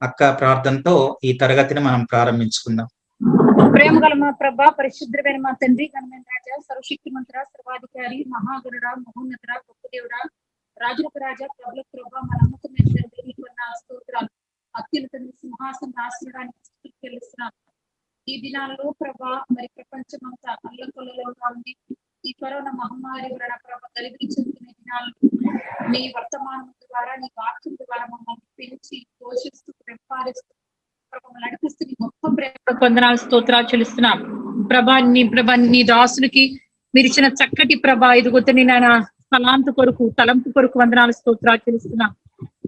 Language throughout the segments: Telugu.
అక్క ప్రార్థనతో ఈ తరగతిని మనం ప్రారంభించుకుందాం. ప్రేమ గల మా ప్రభా, పరిశుద్ధమైన మా తండ్రి, ఘనమైన రాజా, సర్వశక్తి మంత్ర, సర్వాధికారి, మహాగురుడా, మహోన్నతుడా, గొప్ప దేవుడా, రాజులకు రాజా, ప్రభులకు ప్రభా, మా నమ్మకమైన తండ్రి, నీకు నా స్తోత్రాలు. అత్యున్నత సింహాసనం ఆశ్రయానికి తెలుస్తున్నాం. ఈ దినాల్లో ప్రభా, మరి ప్రపంచం అంతా అల్లకొల్లలుగా ఉంది. ఈ కరోనా మహమ్మారి వలన ప్రభా కలిగి చెందిన దినాలు మీ వర్తమానం ద్వారా, నీ వాక్యం ద్వారా మమ్మల్ని పెంచి పోషిస్తూ పెంపారిస్తూ నడిపిస్తూ నీ గొప్ప ప్రేమ వందనాలు స్తోత్రాలు చెల్లిస్తున్నాం. ప్రభా నీ దాసునికి మీరు ఇచ్చిన చక్కటి ప్రభా ఇదిగొద్దని నాయన తలంపు కొరకు వందనాలు స్తోత్రాలు చెల్లిస్తున్నాం.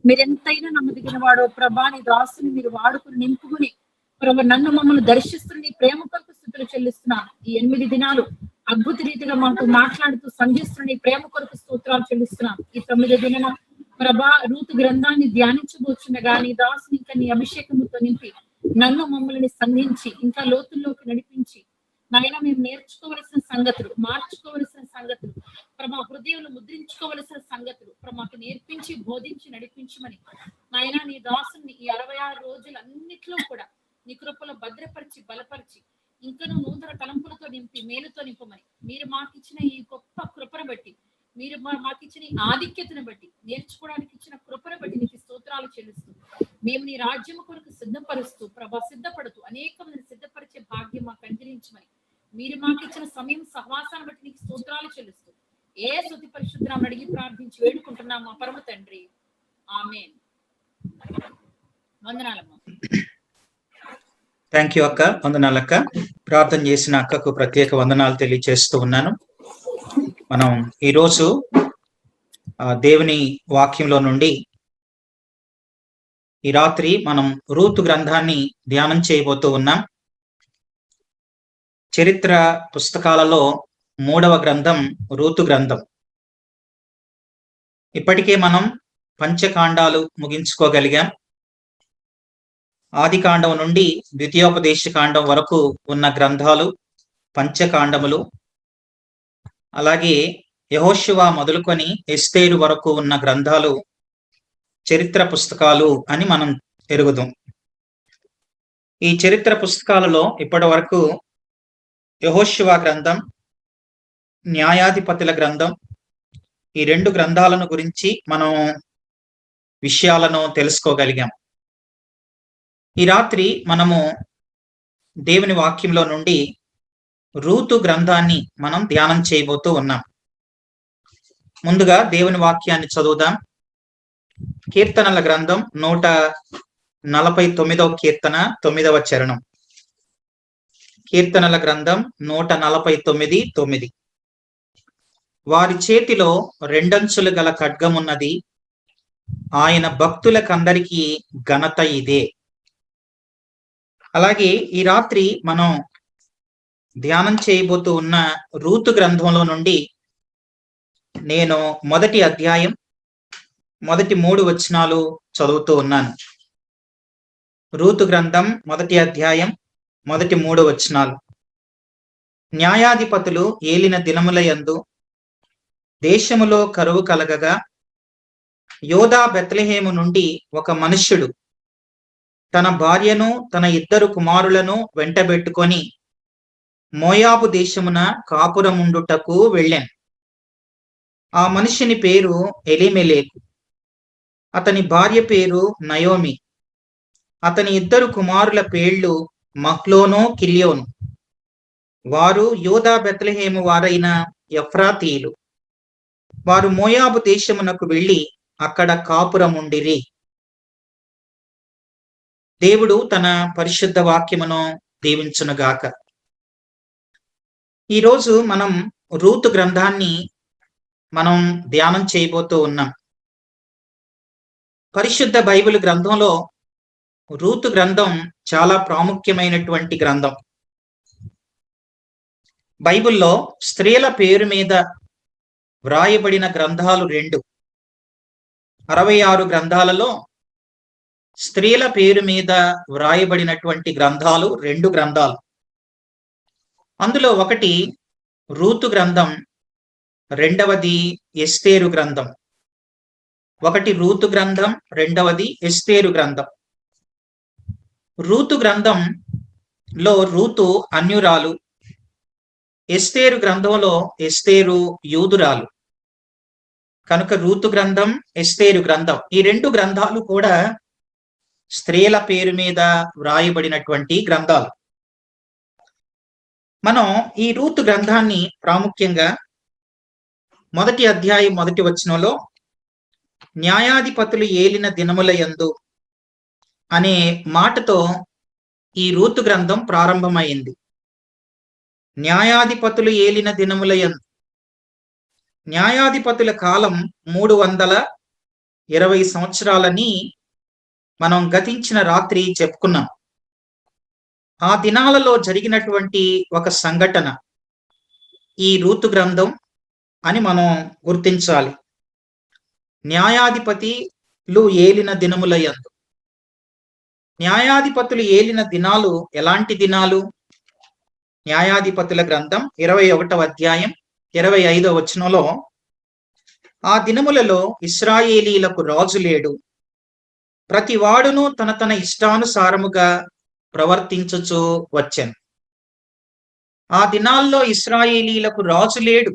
మీరు ఎంతైనా నమ్మదగిన వాడో ప్రభా, నీ దాసుని మీరు వాడుకుని నింపుకుని ప్రభా నన్ను మమ్మల్ని దర్శిస్తున్న నీ ప్రేమ కొరకు స్థుతులు చెల్లిస్తున్నాం. ఈ 8 దినాలు అద్భుత రీతిగా మాకు మాట్లాడుతూ సంధిస్తున్న నీ ప్రేమ కొరకు స్తోత్రాలు చెల్లిస్తున్నాం. ఈ 9 దిన ప్రభా రూతు గ్రంథాన్ని ధ్యానించబోచుండగా నీ దాసుని ఇంకా నీ అభిషేకముతో నింపి నన్ను మమ్మల్ని సంధించి ఇంకా లోతుల్లోకి నడిపించి నాయన మేము నేర్చుకోవలసిన సంగతులు, మార్చుకోవలసిన సంగతులు, ప్రభా హృదయంలో ముద్రించుకోవలసిన సంగతులు మాకు నేర్పించి బోధించి నడిపించమని నాయన నీ దాసుని ఈ 66 రోజులన్నిట్లో కూడా నీ కృపలో భద్రపరిచి బలపరిచి ఇంకనూ నూతన తలంపులతో నింపి మేలుతో నింపమని మీరు మాకిచ్చిన ఈ గొప్ప కృపను బట్టి, మీరు మాకిచ్చిన ఈ ఆధిక్యతను బట్టి, నేర్చుకోవడానికి ఇచ్చిన కృపను బట్టి నీకు స్తోత్రాలు చెల్లిస్తూ మేము నీ రాజ్యము కొరకు సిద్ధపరుస్తూ ప్రభా సిద్ధపడుతూ అనేక మందిని సిద్ధపరిచే భాగ్యం మాకు అందించమని మీరు మాకు ఇచ్చిన సమయం సహవాసాన్ని బట్టి నీకు స్తోత్రాలు చెల్లిస్తూ ఏ స్తుతి పరిశుద్ధనామమున అడిగి ప్రార్థించి వేడుకుంటున్నాం మా పరమ తండ్రి, ఆమేన్. వందనాలమ్మా. థ్యాంక్ యూ అక్క, వందనాలక్క. ప్రార్థన చేసిన అక్కకు ప్రత్యేక వందనాలు తెలియజేస్తూ ఉన్నాను. మనం ఈరోజు దేవుని వాక్యంలో నుండి ఈ రాత్రి మనం రూతు గ్రంథాన్ని ధ్యానం చేయబోతూ ఉన్నాం. చరిత్ర పుస్తకాలలో 3వ గ్రంథం రూతు గ్రంథం. ఇప్పటికే మనం పంచకాండాలు ముగించుకోగలిగాం. ఆది కాండం నుండి ద్వితీయోపదేశ కాండం వరకు ఉన్న గ్రంథాలు పంచకాండములు. అలాగే యెహోషువ మొదలుకొని ఎస్తేరు వరకు ఉన్న గ్రంథాలు చరిత్ర పుస్తకాలు అని మనం ఎరుగుదాం. ఈ చరిత్ర పుస్తకాలలో ఇప్పటి వరకు యెహోషువ గ్రంథం, న్యాయాధిపతుల గ్రంథం, ఈ 2 గ్రంథాలను గురించి మనం విషయాలను తెలుసుకోగలిగాం. ఈ రాత్రి మనము దేవుని వాక్యంలో నుండి రూతు గ్రంథాన్ని మనం ధ్యానం చేయబోతూ ఉన్నాం. ముందుగా దేవుని వాక్యాన్ని చదువుదాం. కీర్తనల గ్రంథం 149వ కీర్తన 9వ చరణం. కీర్తనల గ్రంథం 149:9. వారి చేతిలో 2 అంచులు గల ఖడ్గమున్నది, ఆయన భక్తులకందరికీ ఘనత ఇదే. అలాగే ఈ రాత్రి మనం ధ్యానం చేయబోతూ ఉన్న రూతు గ్రంథంలో నుండి నేను మొదటి అధ్యాయం మొదటి 3 వచనాలు చదువుతూ ఉన్నాను. రూతు గ్రంథం మొదటి అధ్యాయం మొదటి 3 వచనాలు. న్యాయాధిపతులు ఏలిన దినములయందు దేశములో కరువు కలగగా యోధా బెత్లెహేము నుండి ఒక మనుష్యుడు తన భార్యను తన 2 కుమారులను వెంటబెట్టుకొని మోయాబు దేశమున కాపురముండుటకు వెళ్ళాను. ఆ మనిషిని పేరు ఎలీమెలెకు, అతని భార్య పేరు నయోమి. అతని 2 కుమారుల పేర్లు మహ్లోను, కిల్యోను. వారు యోధా బెత్లెహేము వారైన ఎఫ్రాతీయులు. వారు మోయాబు దేశమునకు వెళ్ళి అక్కడ కాపురముండిరి. దేవుడు తన పరిశుద్ధ వాక్యమును దీవించునుగాక. ఈరోజు మనం రూతు గ్రంథాన్ని మనం ధ్యానం చేయబోతూ ఉన్నాం. పరిశుద్ధ బైబిల్ గ్రంథంలో రూతు గ్రంథం చాలా ప్రాముఖ్యమైనటువంటి గ్రంథం. బైబిల్లో స్త్రీల పేరు మీద వ్రాయబడిన గ్రంథాలు 2. 66 గ్రంథాలలో స్త్రీల పేరు మీద వ్రాయబడినటువంటి గ్రంథాలు 2 గ్రంథాలు. అందులో ఒకటి రూతు గ్రంథం, రెండవది ఎస్తేరు గ్రంథం. ఒకటి రూతు గ్రంథం, రెండవది ఎస్తేరు గ్రంథం. రూతు గ్రంథంలో రూతు అన్యురాలు, ఎస్తేరు గ్రంథంలో ఎస్తేరు యూదురాలు. కనుక రూతు గ్రంథం, ఎస్తేరు గ్రంథం, ఈ 2 గ్రంథాలు కూడా స్త్రీల పేరు మీద వ్రాయబడినటువంటి గ్రంథాలు. మనం ఈ రూతు గ్రంథాన్ని ప్రాముఖ్యంగా మొదటి అధ్యాయం 1వ వచనంలో న్యాయాధిపతులు ఏలిన దినముల యందు అనే మాటతో ఈ రూతు గ్రంథం ప్రారంభమైంది. న్యాయాధిపతులు ఏలిన దినముల యందు. న్యాయాధిపతుల కాలం 320 సంవత్సరాలని మనం గతించిన రాత్రి చెప్పుకున్నాం. ఆ దినాలలో జరిగినటువంటి ఒక సంఘటన ఈ రూతు గ్రంథం అని మనం గుర్తించాలి. న్యాయాధిపతులు ఏలిన దినముల యందు. న్యాయాధిపతులు ఏలిన దినాలు ఎలాంటి దినాలు? న్యాయాధిపతుల గ్రంథం 21వ అధ్యాయం 25వ వచనంలో, ఆ దినములలో ఇశ్రాయేలీలకు రాజు లేడు, ప్రతి వాడును తన తన ఇష్టానుసారముగా ప్రవర్తించుచు వచ్చెను. ఆ దినాల్లో ఇశ్రాయేలీలకు రాజు లేడు,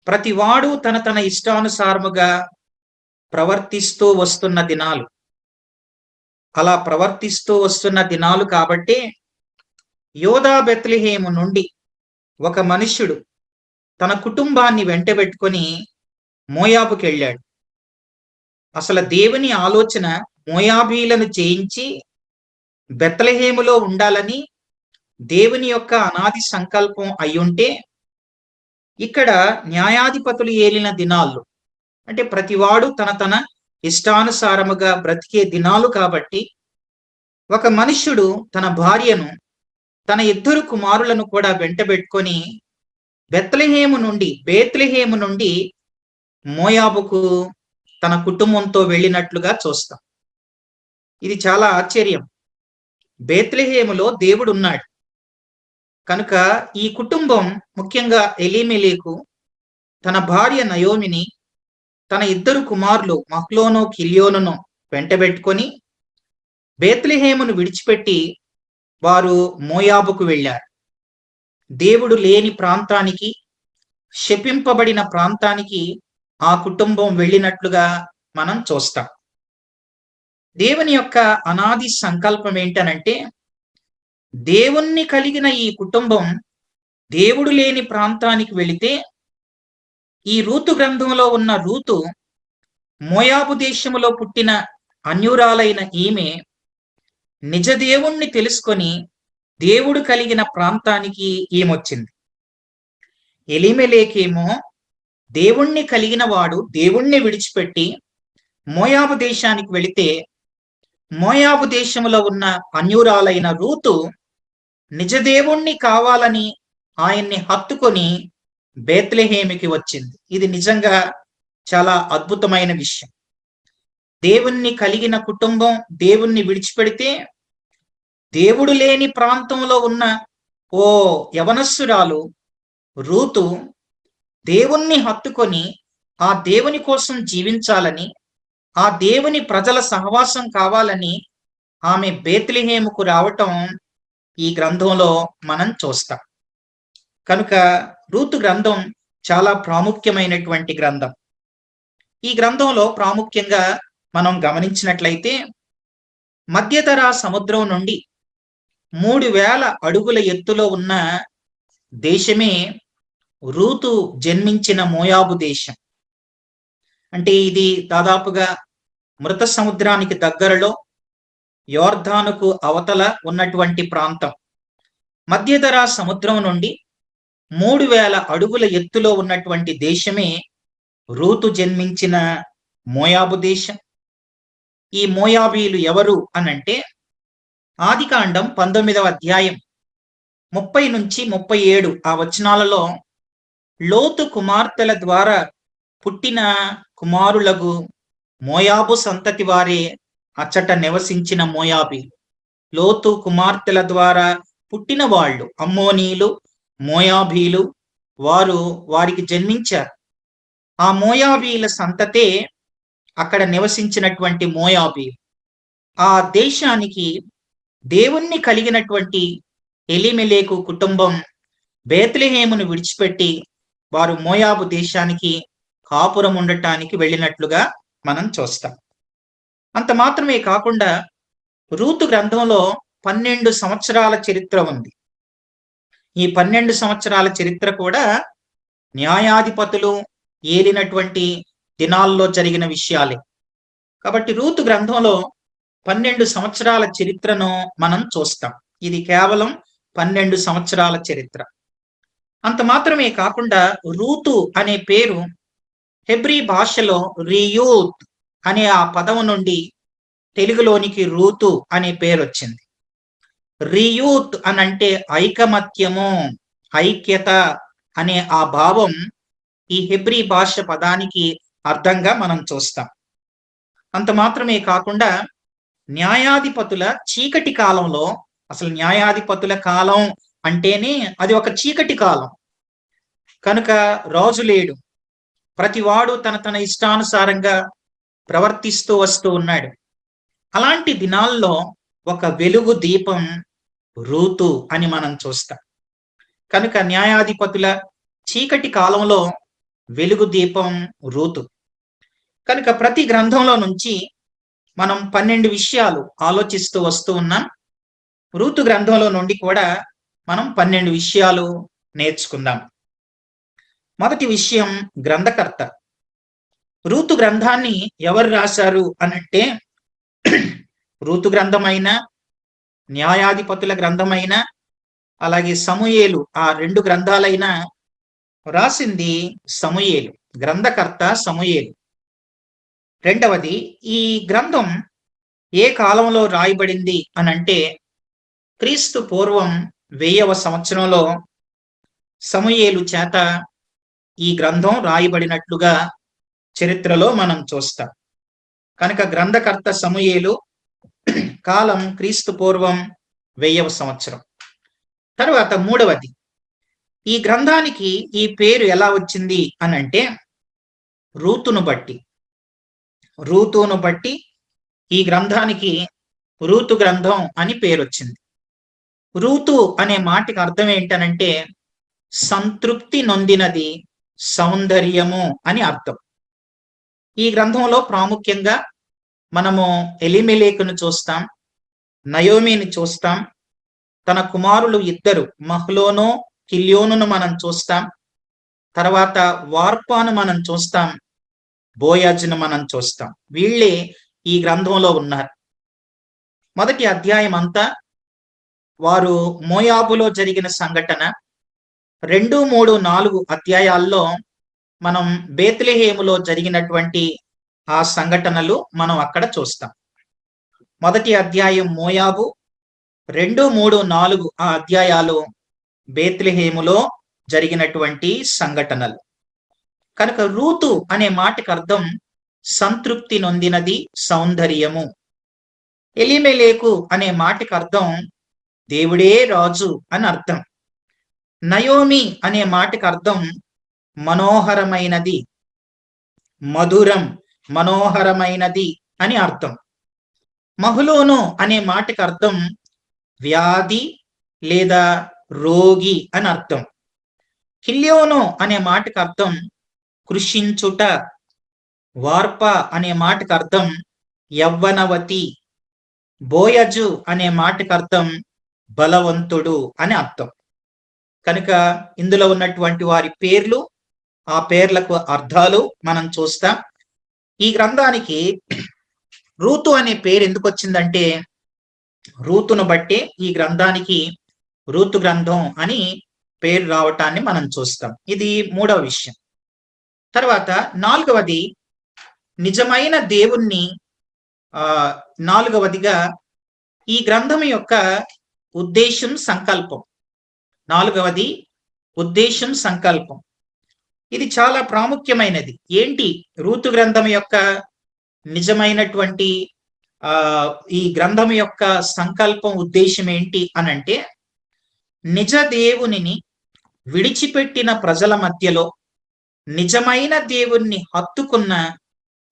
ప్రతి వాడు తన తన ఇష్టానుసారముగా ప్రవర్తిస్తూ వస్తున్న దినాలు. అలా ప్రవర్తిస్తూ వస్తున్న దినాలు కాబట్టి యోధా బెత్లెహేము నుండి ఒక మనుష్యుడు తన కుటుంబాన్ని వెంటబెట్టుకొని మోయాబుకి వెళ్ళాడు. అసలు దేవుని ఆలోచన మోయాబీలను జయించి బెత్లెహేములో ఉండాలని దేవుని యొక్క అనాది సంకల్పం అయ్యుంటే, ఇక్కడ న్యాయాధిపతులు ఏలిన దినాల్లో అంటే ప్రతివాడు తన తన ఇష్టానుసారముగా బ్రతికే దినాలు కాబట్టి ఒక మనుష్యుడు తన భార్యను, తన 2 కుమారులను కూడా వెంటబెట్టుకొని బేత్లెహేము నుండి మోయాబుకు తన కుటుంబంతో వెళ్ళినట్లుగా చూస్తాం. ఇది చాలా ఆశ్చర్యం. బేత్లెహేములో దేవుడు ఉన్నాడు కనుక ఈ కుటుంబం, ముఖ్యంగా ఎలీమెలెకు తన భార్య నయోమిని, తన 2 కుమారులు మహ్లోను కిల్యోనును వెంటబెట్టుకొని బేత్లెహేమును విడిచిపెట్టి వారు మోయాబుకు వెళ్ళారు. దేవుడు లేని ప్రాంతానికి, శపింపబడిన ప్రాంతానికి ఆ కుటుంబం వెళ్ళినట్లుగా మనం చూస్తాం. దేవుని యొక్క అనాది సంకల్పం ఏంటనంటే, దేవుణ్ణి కలిగిన ఈ కుటుంబం దేవుడు లేని ప్రాంతానికి వెళితే, ఈ రూతు గ్రంథంలో ఉన్న రూతు మోయాబు దేశములో పుట్టిన అన్యురాలైన ఈమె నిజ దేవుణ్ణి తెలుసుకొని దేవుడు కలిగిన ప్రాంతానికి ఈమొచ్చింది. ఎలీమెలెకేమో దేవుణ్ణి కలిగిన వాడు దేవుణ్ణి విడిచిపెట్టి మోయాబు దేశానికి వెళితే, మోయాబు దేశంలో ఉన్న అన్యురాలైన రూతు నిజదేవుణ్ణి కావాలని ఆయన్ని హత్తుకొని బేత్లెహేమికి వచ్చింది. ఇది నిజంగా చాలా అద్భుతమైన విషయం. దేవుణ్ణి కలిగిన కుటుంబం దేవుణ్ణి విడిచిపెడితే, దేవుడు లేని ప్రాంతంలో ఉన్న ఓ యవనస్సురాలు రూతు దేవుణ్ణి హత్తుకొని ఆ దేవుని కోసం జీవించాలని, ఆ దేవుని ప్రజల సహవాసం కావాలని ఆమె బేత్లెహేముకు రావటం ఈ గ్రంథంలో మనం చూస్తాం. కనుక రూతు గ్రంథం చాలా ప్రాముఖ్యమైనటువంటి గ్రంథం. ఈ గ్రంథంలో ప్రాముఖ్యంగా మనం గమనించినట్లయితే, మధ్యధరా సముద్రం నుండి 3000 అడుగుల ఎత్తులో ఉన్న దేశమే రూతు జన్మించిన మోయాబు దేశం. అంటే ఇది దాదాపుగా మృత సముద్రానికి దగ్గరలో యోర్దానుకు అవతల ఉన్నటువంటి ప్రాంతం. మధ్యధరా సముద్రం నుండి 3000 అడుగుల ఎత్తులో ఉన్నటువంటి దేశమే రూతు జన్మించిన మోయాబు దేశం. ఈ మోయాబీలు ఎవరు అనంటే ఆదికాండం 19వ అధ్యాయం 30 నుంచి 37 ఆ వచనాలలో లోతు కుమార్తెల ద్వారా పుట్టిన కుమారులకు మోయాబు సంతతి వారే అచ్చట నివసించిన మోయాబీ. లోతు కుమార్తెల ద్వారా పుట్టిన వాళ్ళు అమ్మోనీలు, మోయాబీలు, వారికి జన్మించారు. ఆ మోయాబీల సంతతే అక్కడ నివసించినటువంటి మోయాబీ. ఆ దేశానికి దేవుణ్ణి కలిగినటువంటి ఎలీమెలెకు కుటుంబం బేత్లెహేమును విడిచిపెట్టి వారు మోయాబు దేశానికి కాపురం ఉండటానికి వెళ్ళినట్లుగా మనం చూస్తాం. అంత మాత్రమే కాకుండా రూతు గ్రంథంలో 12 సంవత్సరాల చరిత్ర ఉంది. ఈ 12 సంవత్సరాల చరిత్ర కూడా న్యాయాధిపతులు ఏలినటువంటి దినాల్లో జరిగిన విషయాలే. కాబట్టి రూతు గ్రంథంలో 12 సంవత్సరాల చరిత్రను మనం చూస్తాం. ఇది కేవలం 12 సంవత్సరాల చరిత్ర. అంత మాత్రమే కాకుండా రూతు అనే పేరు హెబ్రీ భాషలో రియూత్ అనే ఆ పదము నుండి తెలుగులోనికి రూతు అనే పేరు వచ్చింది. రియూత్ అనంటే ఐకమత్యము, ఐక్యత అనే ఆ భావం ఈ హెబ్రీ భాష పదానికి అర్థంగా మనం చూస్తాం. అంత మాత్రమే కాకుండా న్యాయాధిపతుల చీకటి కాలంలో, అసలు న్యాయాధిపతుల కాలం అంటేనే అది ఒక చీకటి కాలం కనుక రాజు లేడు, ప్రతివాడు తన ఇష్టానుసారంగా ప్రవర్తిస్తూ వస్తూ ఉన్నాడు. అలాంటి దినాల్లో ఒక వెలుగు దీపం రూతు అని మనం చూస్తాం. కనుక న్యాయాధిపతుల చీకటి కాలంలో వెలుగు దీపం రూతు. కనుక ప్రతి గ్రంథంలో నుంచి మనం 12 విషయాలు ఆలోచిస్తూ వస్తూ ఉన్నాం. రూతు గ్రంథంలో నుండి కూడా మనం 12 విషయాలు నేర్చుకుందాం. మొదటి విషయం గ్రంథకర్త. రూతు గ్రంథాన్ని ఎవరు రాశారు అనంటే రూతు గ్రంథమైన, న్యాయాధిపతుల గ్రంథమైన, అలాగే సమూయేలు, ఆ 2 గ్రంథాలైనా రాసింది సమూయేలు. గ్రంథకర్త సమూయేలు. రెండవది, ఈ గ్రంథం ఏ కాలంలో రాయబడింది అనంటే క్రీస్తు పూర్వం 1000వ సంవత్సరంలో సమూయేలు చేత ఈ గ్రంథం రాయబడినట్లుగా చరిత్రలో మనం చూస్తాం. కనుక గ్రంథకర్త సమూయేలు, కాలం క్రీస్తు పూర్వం 1000వ సంవత్సరం. తరువాత మూడవది, ఈ గ్రంథానికి ఈ పేరు ఎలా వచ్చింది అనంటే రూతును బట్టి ఈ గ్రంథానికి రూతు గ్రంథం అని పేరు వచ్చింది. రూతు అనే మాటకి అర్థం ఏంటనంటే సంతృప్తి నొందినది, సౌందర్యము అని అర్థం. ఈ గ్రంథంలో ప్రాముఖ్యంగా మనము ఎలీమెలెకును చూస్తాం, నయోమిని చూస్తాం, తన కుమారులు 2 మహ్లోను, కిల్యోనును మనం చూస్తాం. తర్వాత వార్పాను మనం చూస్తాం, బోయాజును మనం చూస్తాం. వీళ్ళే ఈ గ్రంథంలో ఉన్నారు. మొదటి అధ్యాయం అంతా వారు మోయాబులో జరిగిన సంఘటన. 2, 3, 4 అధ్యాయాల్లో మనం బేత్లెహేములో జరిగినటువంటి ఆ సంఘటనలు మనం అక్కడ చూస్తాం. మొదటి అధ్యాయం మోయాబు, 2, 3, 4 ఆ అధ్యాయాలు బేత్లెహేములో జరిగినటువంటి సంఘటనలు. కనుక రూతు అనే మాటకు అర్థం సంతృప్తి నొందినది, సౌందర్యము. ఎలీమెలెకు అనే మాటకు అర్థం దేవుడే రాజు అని అర్థం. నయోమి అనే మాటకు అర్థం మనోహరమైనది, మధురం, మనోహరమైనది అని అర్థం. మహ్లోను అనే మాటకు అర్థం వ్యాధి లేదా రోగి అని అర్థం. కిల్యోను అనే మాటకు అర్థం కృషించుట. వార్ప అనే మాటకు అర్థం యవ్వనవతి. బోయజు అనే మాటకు అర్థం బలవంతుడు అని అర్థం. కనుక ఇందులో ఉన్నటువంటి వారి పేర్లు, ఆ పేర్లకు అర్థాలు మనం చూస్తాం. ఈ గ్రంథానికి రూతు అనే పేరు ఎందుకు వచ్చిందంటే రూతును బట్టే ఈ గ్రంథానికి రూతు గ్రంథం అని పేరు రావటాన్ని మనం చూస్తాం. ఇది మూడవ విషయం. తర్వాత 4వది, నిజమైన దేవుణ్ణి నాలుగవదిగా ఈ గ్రంథం యొక్క ఉద్దేశం, సంకల్పం. నాలుగవది ఉద్దేశం, సంకల్పం. ఇది చాలా ప్రాముఖ్యమైనది. ఏంటి రూతు గ్రంథం యొక్క నిజమైనటువంటి ఈ గ్రంథం యొక్క సంకల్పం, ఉద్దేశం ఏంటి అనంటే, నిజ దేవునిని విడిచిపెట్టిన ప్రజల మధ్యలో నిజమైన దేవుణ్ణి హత్తుకున్న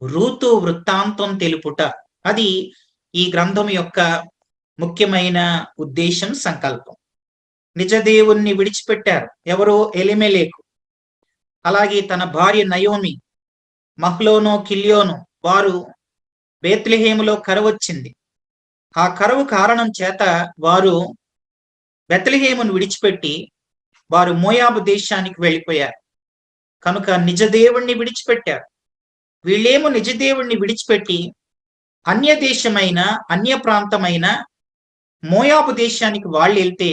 రూతు వృత్తాంతం తెలుపుట. అది ఈ గ్రంథం యొక్క ముఖ్యమైన ఉద్దేశం, సంకల్పం. నిజ దేవుణ్ణి విడిచిపెట్టారు. ఎవరో? ఎలిమెలేకు. అలాగే తన భార్య నయోమి, మహ్లోనో కిల్యోను వారు బేత్లెహేములో కరువు వచ్చింది. ఆ కరువు కారణం చేత వారు బెత్లెహేమును విడిచిపెట్టి వారు మోయాబు దేశానికి వెళ్ళిపోయారు. కనుక నిజ దేవుణ్ణి విడిచిపెట్టారు. వీళ్ళేమో నిజ దేవుణ్ణి విడిచిపెట్టి అన్య దేశమైన, అన్య ప్రాంతమైన మోయాబు దేశానికి వాళ్ళు వెళ్తే,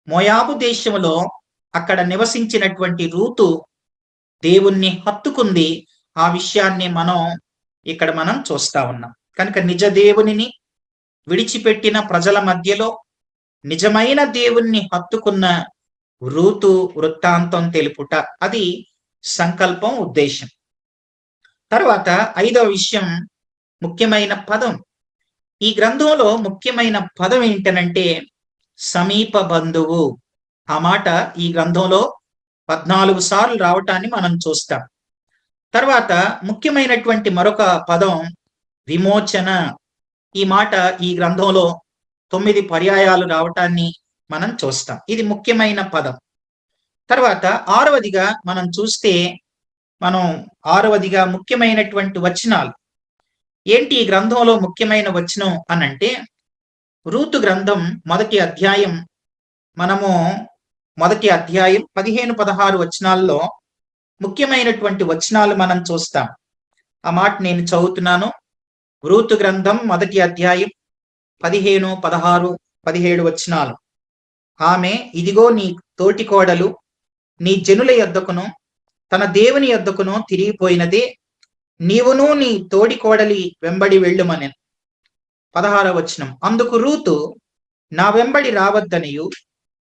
మోయాబు దేశంలో అక్కడ నివసించినటువంటి రూతు దేవుణ్ణి హత్తుకుంది. ఆ విషయాన్ని మనం చూస్తా ఉన్నాం. కనుక నిజ దేవునిని విడిచిపెట్టిన ప్రజల మధ్యలో నిజమైన దేవుణ్ణి హత్తుకున్న రూతు వృత్తాంతం తెలుపుట. అది సంకల్పం, ఉద్దేశం. తర్వాత 5వ విషయం, ముఖ్యమైన పదం. ఈ గ్రంథంలో ముఖ్యమైన పదం ఏంటనంటే సమీప బంధువు. ఆ మాట ఈ గ్రంథంలో 14 సార్లు రావటాన్ని మనం చూస్తాం. తర్వాత ముఖ్యమైనటువంటి మరొక పదం విమోచన. ఈ మాట ఈ గ్రంథంలో 9 పర్యాయాలు రావటాన్ని మనం చూస్తాం. ఇది ముఖ్యమైన పదం. తర్వాత 6వదిగా మనం చూస్తే, 6వదిగా ముఖ్యమైనటువంటి వచనాలు ఏంటి ఈ గ్రంథంలో ముఖ్యమైన వచనం అనంటే, రూతు గ్రంథం మొదటి అధ్యాయం 15-16 వచనాల్లో ముఖ్యమైనటువంటి వచనాలు మనం చూస్తాం. ఆ మాట నేను చదువుతున్నాను. రూతు గ్రంథం మొదటి అధ్యాయం 15, 16, 17 వచనాలు. ఆమె, ఇదిగో నీ తోటి కోడలు నీ జనుల యొద్దకును తన దేవుని యొద్దకును తిరిగిపోయినదే, నీవును నీ తోడి కోడలి వెంబడి వెళ్ళుమనెను. 16వ వచనం. అందుకు రూతు, నా వెంబడి రావద్దనియు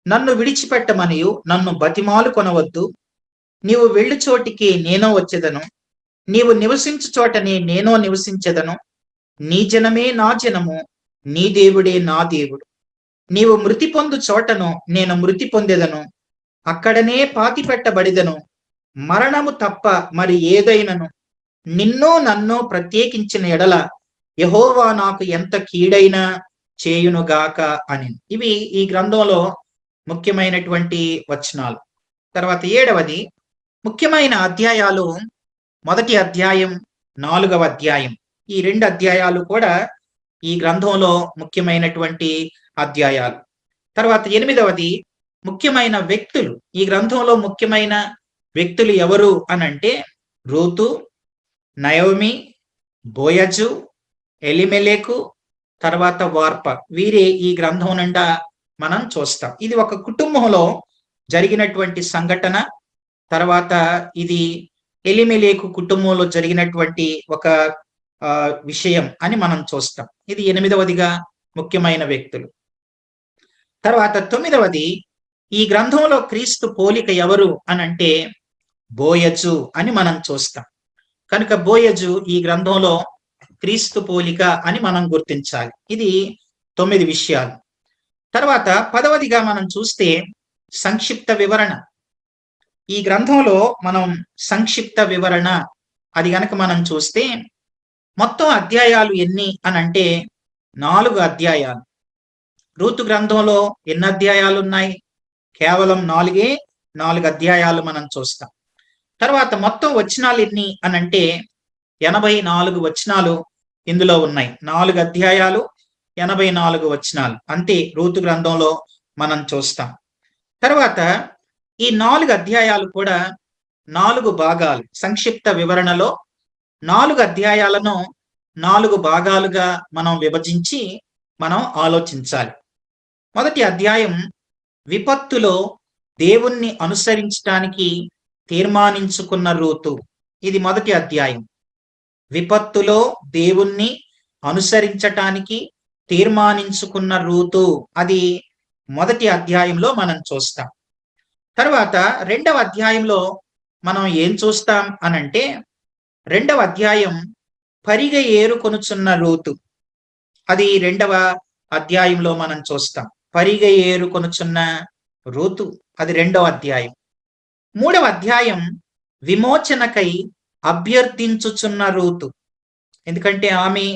నన్ను విడిచిపెట్టమనియు నన్ను బతిమాలు కొనవద్దు. నీవు వెళ్ళు చోటికి నేనో వచ్చేదను, నీవు నివసించు చోటనే నేనో నివసించెదను. నీ జనమే నా జనము, నీ దేవుడే నా దేవుడు. నీవు మృతి పొందు చోటను నేను మృతి పొందెదను, అక్కడనే పాతి పెట్టబడిదను. మరణము తప్ప మరి ఏదైనను నిన్ను నన్ను ప్రత్యేకించిన ఎడల యెహోవా నాకు ఎంత కీడైనా చేయునుగాక అని. ఇవి ఈ గ్రంథంలో ముఖ్యమైనటువంటి వచనాలు. తర్వాత 7వది, ముఖ్యమైన అధ్యాయాలు. మొదటి అధ్యాయం, 4వ అధ్యాయం. ఈ 2 అధ్యాయాలు కూడా ఈ గ్రంథంలో ముఖ్యమైనటువంటి అధ్యాయాలు. తర్వాత 8వది, ముఖ్యమైన వ్యక్తులు. ఈ గ్రంథంలో ముఖ్యమైన వ్యక్తులు ఎవరు అనంటే రూతు, నయోమి, బోయజు, ఎలిమెలేకు, తర్వాత వార్ప. వీరే ఈ గ్రంథం నిండా మనం చూస్తాం. ఇది ఒక కుటుంబంలో జరిగినటువంటి సంఘటన. తర్వాత ఇది ఎలిమెలేకు కుటుంబంలో జరిగినటువంటి ఒక విషయం అని మనం చూస్తాం. ఇది 8వదిగా ముఖ్యమైన వ్యక్తులు. తర్వాత 9వది, ఈ గ్రంథంలో క్రీస్తు పోలిక ఎవరు అనంటే బోయజు అని మనం చూస్తాం. కనుక బోయజు ఈ గ్రంథంలో క్రీస్తు పోలిక అని మనం గుర్తించాలి. ఇది 9 విషయాలు. తర్వాత 10వదిగా మనం చూస్తే సంక్షిప్త వివరణ. ఈ గ్రంథంలో మనం సంక్షిప్త వివరణ అది గనక మనం చూస్తే, మొత్తం అధ్యాయాలు ఎన్ని అనంటే 4 అధ్యాయాలు. రూతు గ్రంథంలో ఎన్ని అధ్యాయాలు ఉన్నాయి? కేవలం 4 అధ్యాయాలు మనం చూస్తాం. తర్వాత మొత్తం వచనాలు ఎన్ని అనంటే 84 వచనాలు ఇందులో ఉన్నాయి. 4 అధ్యాయాలు, 84 వచనాలు. అంతే రూతు గ్రంథంలో మనం చూస్తాం. తర్వాత ఈ 4 అధ్యాయాలు కూడా 4 భాగాలు. సంక్షిప్త వివరణలో 4 అధ్యాయాలను 4 భాగాలుగా మనం విభజించి మనం ఆలోచించాలి. మొదటి అధ్యాయం విపత్తులో దేవుణ్ణి అనుసరించడానికి తీర్మానించుకున్న రూతు. ఇది మొదటి అధ్యాయం. విపత్తులో దేవుణ్ణి అనుసరించటానికి తీర్మానించుకున్న రూతు. అది మొదటి అధ్యాయంలో మనం చూస్తాం. తర్వాత రెండవ అధ్యాయంలో మనం ఏం చూస్తాం అనంటే, రెండవ అధ్యాయం పరిగె ఏరుకొనుచున్న రూతు. అది రెండవ అధ్యాయంలో మనం చూస్తాం. పరిగె ఏరుకొనుచున్న రూతు, అది రెండవ అధ్యాయం. మూడవ అధ్యాయం విమోచనకై అభ్యర్థించుచున్న రూతు. ఎందుకంటే ఆమె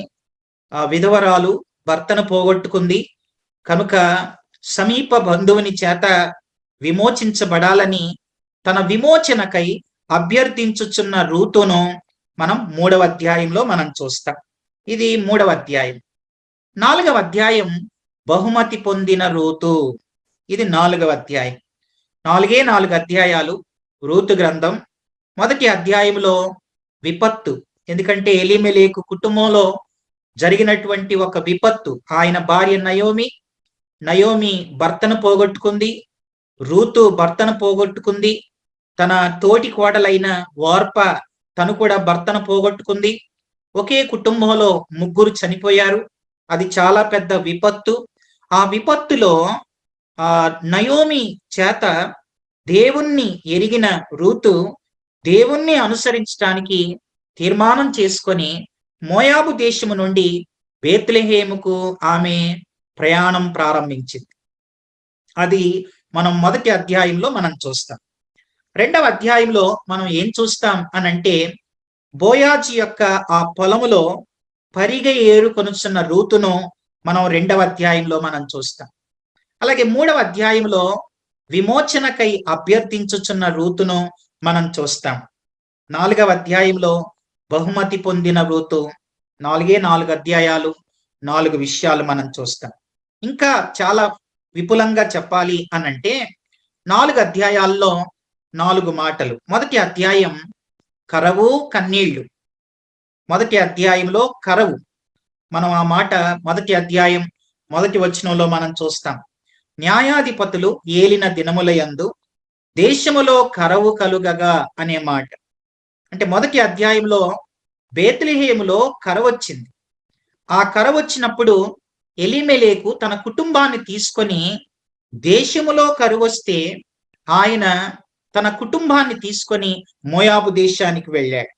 విధవరాలు, భర్తను పోగొట్టుకుంది కనుక సమీప బంధువుని చేత విమోచించబడాలని తన విమోచనకై అభ్యర్థించుచున్న రూతును మనం మూడవ అధ్యాయంలో మనం చూస్తాం. ఇది మూడవ అధ్యాయం. నాలుగవ అధ్యాయం బహుమతి పొందిన రూతు. ఇది నాలుగవ అధ్యాయం. 4 అధ్యాయాలు రూతు గ్రంథం. మొదటి అధ్యాయంలో విపత్తు, ఎందుకంటే ఎలీమెలెకు కుటుంబంలో జరిగినటువంటి ఒక విపత్తు. ఆయన భార్య నయోమి భర్తను పోగొట్టుకుంది, రూతు భర్తను పోగొట్టుకుంది, తన తోటి కోడలైన ఓర్ప తను కూడా భర్తను పోగొట్టుకుంది. ఒకే కుటుంబంలో 3 చనిపోయారు. అది చాలా పెద్ద విపత్తు. ఆ విపత్తులో నయోమి చేత దేవుణ్ణి ఎరిగిన రూతు దేవుణ్ణి అనుసరించడానికి తీర్మానం చేసుకొని మోయాబు దేశము నుండి బేత్లెహేముకు ఆమె ప్రయాణం ప్రారంభించింది. అది మనం మొదటి అధ్యాయంలో మనం చూస్తాం. రెండవ అధ్యాయంలో మనం ఏం చూస్తాం అనంటే, బోయాజు యొక్క ఆ పొలములో పరిగె ఏరుకొనుచున్న రూతును మనం రెండవ అధ్యాయంలో మనం చూస్తాం. అలాగే మూడవ అధ్యాయంలో విమోచనకై అభ్యర్థించుచున్న రూతును మనం చూస్తాం. 4వ అధ్యాయంలో బహుమతి పొందిన రూతు. 4 అధ్యాయాలు, 4 విషయాలు మనం చూస్తాం. ఇంకా చాలా విపులంగా చెప్పాలి అనంటే 4 అధ్యాయాల్లో 4 మాటలు. మొదటి అధ్యాయం కరవు కన్నీళ్లు. మొదటి అధ్యాయంలో కరవు, మనం ఆ మాట మొదటి అధ్యాయం మొదటి వచనంలో మనం చూస్తాం. న్యాయాధిపతులు ఏలిన దినములయందు దేశములో కరవు కలుగగా అనే మాట. అంటే మొదటి అధ్యాయంలో బేత్లెహేములో కరవొచ్చింది. ఆ కరవొచ్చినప్పుడు ఎలీమెలెకు తన కుటుంబాన్ని తీసుకొని, దేశములో కరువొస్తే ఆయన తన కుటుంబాన్ని తీసుకొని మోయాబు దేశానికి వెళ్ళాడు.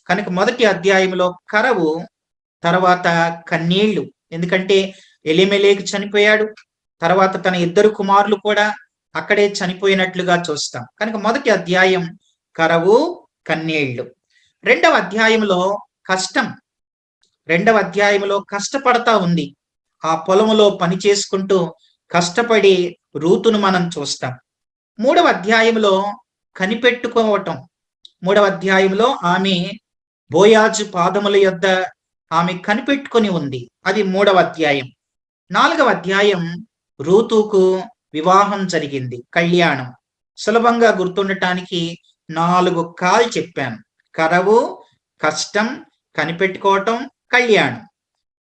కనుక మొదటి అధ్యాయంలో కరవు, తర్వాత కన్నీళ్లు. ఎందుకంటే ఎలీమెలెకు చనిపోయాడు, తర్వాత తన 2 కుమారులు కూడా అక్కడే చనిపోయినట్లుగా చూస్తాం. కనుక మొదటి అధ్యాయం కరవు కన్నీళ్లు. రెండవ అధ్యాయంలో కష్టం. రెండవ అధ్యాయంలో కష్టపడతా ఉంది. ఆ పొలములో పని చేసుకుంటూ కష్టపడి రూతును మనం చూస్తాం. మూడవ అధ్యాయంలో కనిపెట్టుకోవటం. మూడవ అధ్యాయంలో ఆమె బోయాజు పాదముల యొద్ద ఆమె కనిపెట్టుకొని ఉంది. అది మూడవ అధ్యాయం. 4వ అధ్యాయం రూతుకు వివాహం జరిగింది, కళ్యాణం. సులభంగా గుర్తుండటానికి 4 కాల్ చెప్పాను. కరవు, కష్టం, కనిపెట్టుకోవటం, కళ్యాణం.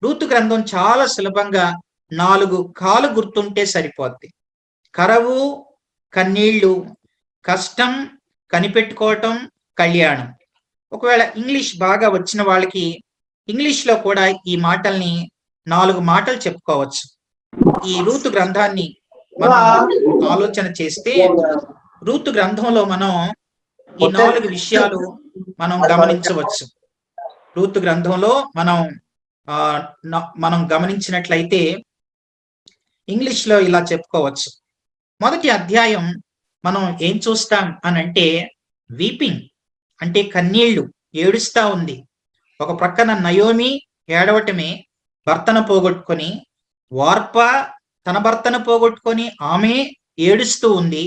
రూతు గ్రంథం చాలా సులభంగా 4 కాలు గుర్తుంటే సరిపోద్ది. కరవు, కన్నీళ్లు, కష్టం, కనిపెట్టుకోవటం, కళ్యాణం. ఒకవేళ ఇంగ్లీష్ బాగా వచ్చిన వాళ్ళకి ఇంగ్లీష్లో కూడా ఈ మాటల్ని 4 మాటలు చెప్పుకోవచ్చు. ఈ రూతు గ్రంథాన్ని మనం ఆలోచన చేస్తే, రూతు గ్రంథంలో మనం ఈ 4 విషయాలు మనం గమనించవచ్చు. రూతు గ్రంథంలో మనం గమనించినట్లయితే ఇంగ్లీష్లో ఇలా చెప్పుకోవచ్చు. మొదటి అధ్యాయం మనం ఏం చూస్తాం అనంటే, వీపింగ్ అంటే కన్నీళ్లు, ఏడుస్తా ఉంది. ఒక ప్రక్కన నయోమి ఏడవటమే, భర్తను పోగొట్టుకొని, వార్ప తన భర్తను పోగొట్టుకొని ఆమె ఏడుస్తూ ఉంది.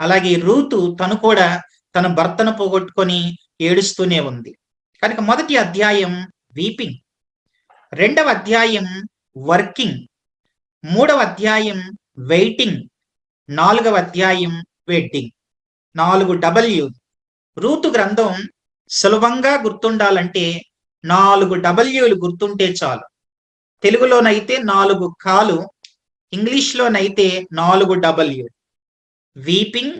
అలాగే రూతు తను కూడా తన భర్తను పోగొట్టుకొని ఏడుస్తూనే ఉంది. కనుక మొదటి అధ్యాయం వీపింగ్, రెండవ అధ్యాయం వర్కింగ్, మూడవ అధ్యాయం వెయిటింగ్, 4వ అధ్యాయం వెడ్డింగ్. 4 W. రూతు గ్రంథం సులభంగా గుర్తుండాలంటే 4 Wలు గుర్తుంటే చాలు. తెలుగులోనైతే 4 కాలు, ఇంగ్లీష్లోనైతే 4 W. Weeping,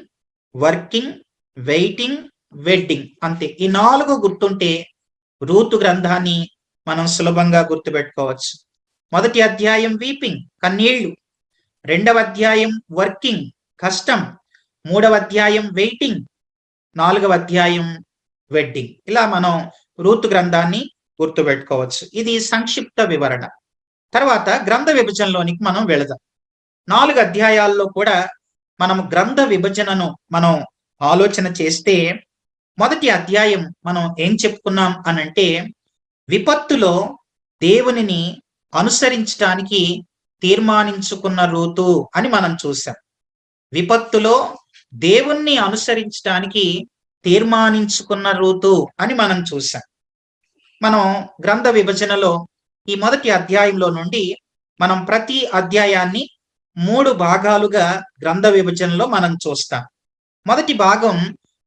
working, waiting, wedding. అంతే. ఈ 4 గుర్తుంటే రూతు గ్రంథాన్ని మనం సులభంగా గుర్తుపెట్టుకోవచ్చు. మొదటి అధ్యాయం వీపింగ్, కన్నీళ్లు. రెండవ అధ్యాయం వర్కింగ్, కష్టం. మూడవ అధ్యాయం వెయిటింగ్. నాలుగవ అధ్యాయం వెడ్డింగ్. ఇలా మనం రూతు గ్రంథాన్ని గుర్తుపెట్టుకోవచ్చు. ఇది సంక్షిప్త వివరణ. తర్వాత గ్రంథ విభజనలోనికి మనం వెళదాం. 4 అధ్యాయాల్లో కూడా మనం గ్రంథ విభజనను మనం ఆలోచన చేస్తే, మొదటి అధ్యాయం మనం ఏం చెప్పుకున్నాం అనంటే, విపత్తులో దేవునిని అనుసరించడానికి తీర్మానించుకున్న రూతు అని మనం చూసాం. విపత్తులో దేవుణ్ణి అనుసరించడానికి తీర్మానించుకున్న రూతు అని మనం చూసాం. మనం గ్రంథ విభజనలో ఈ మొదటి అధ్యాయంలో నుండి మనం ప్రతి అధ్యాయాన్ని 3 భాగాలుగా గ్రంథ విభజనలో మనం చూస్తాం. మొదటి భాగం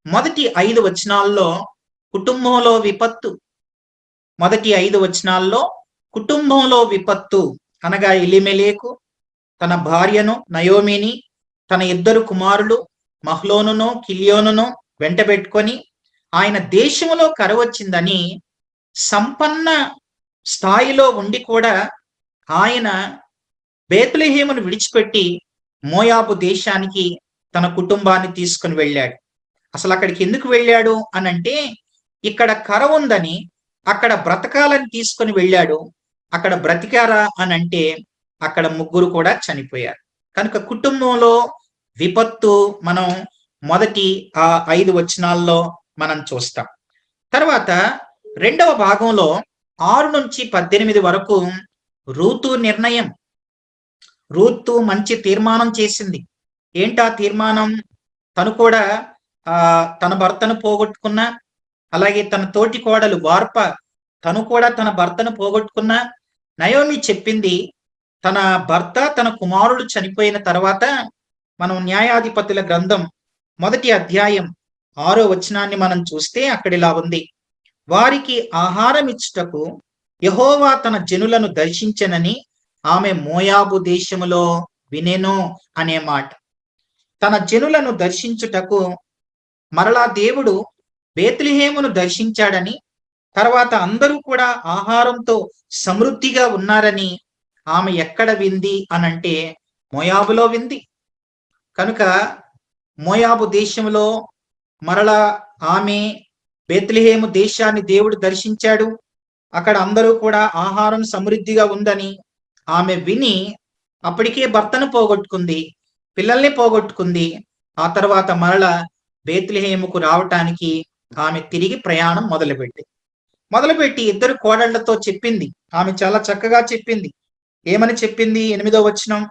మొదటి 5 వచనాల్లో కుటుంబంలో విపత్తు. మొదటి 5 వచనాల్లో కుటుంబంలో విపత్తు అనగా ఎలీమెలెకు తన భార్యను నయోమిని, తన 2 కుమారులు మహ్లోనును కిల్యోనును వెంటబెట్టుకొని ఆయన దేశంలో కరువొచ్చిందని సంపన్న స్థాయిలో ఉండి కూడా ఆయన బేత్లెహేమును విడిచిపెట్టి మోయాబు దేశానికి తన కుటుంబాన్ని తీసుకుని వెళ్ళాడు. అసలు అక్కడికి ఎందుకు వెళ్ళాడు అనంటే, ఇక్కడ కరువు ఉందని అక్కడ బ్రతకాలని తీసుకుని వెళ్ళాడు. అక్కడ బ్రతికారా అనంటే అక్కడ 3 కూడా చనిపోయారు. కనుక కుటుంబంలో విపత్తు మనం మొదటి 5 వచనాల్లో మనం చూస్తాం. తర్వాత రెండవ భాగంలో 6 నుంచి 18 వరకు రూతు నిర్ణయం. రూతు మంచి తీర్మానం చేసింది. ఏంటా తీర్మానం? తను కూడా తన భర్తను పోగొట్టుకున్న, అలాగే తన తోటి కోడలు వార్ప తను కూడా తన భర్తను పోగొట్టుకున్న. నయోమి చెప్పింది, తన భర్త తన కుమారుడు చనిపోయిన తర్వాత మనం న్యాయాధిపతుల గ్రంథం మొదటి అధ్యాయం 6వ వచనాన్ని మనం చూస్తే అక్కడ ఇలా ఉంది, వారికి ఆహారం ఇచ్చుటకు యెహోవా తన జనులను దర్శించెనని ఆమె మోయాబు దేశములో వినెను అనే మాట. తన జనులను దర్శించుటకు మరలా దేవుడు బేత్లెహేమును దర్శించాడని, తర్వాత అందరూ కూడా ఆహారంతో సమృద్ధిగా ఉన్నారని ఆమె ఎక్కడ వింది అనంటే మోయాబులో వింది. కనుక మోయాబు దేశంలో మరలా ఆమె బేత్లెహేము దేశాన్ని దేవుడు దర్శించాడు. అక్కడ అందరూ కూడా ఆహారం సమృద్ధిగా ఉందని ఆమె విని, అప్పటికే భర్తను పోగొట్టుకుంది, పిల్లల్ని పోగొట్టుకుంది. ఆ తర్వాత మరలా బేత్లెహేముకు రావటానికి ఆమె తిరిగి ప్రయాణం మొదలుపెట్టి 2 కోడళ్లతో చెప్పింది. ఆమె చాలా చక్కగా చెప్పింది. ఏమని చెప్పింది? 8వ వచనం,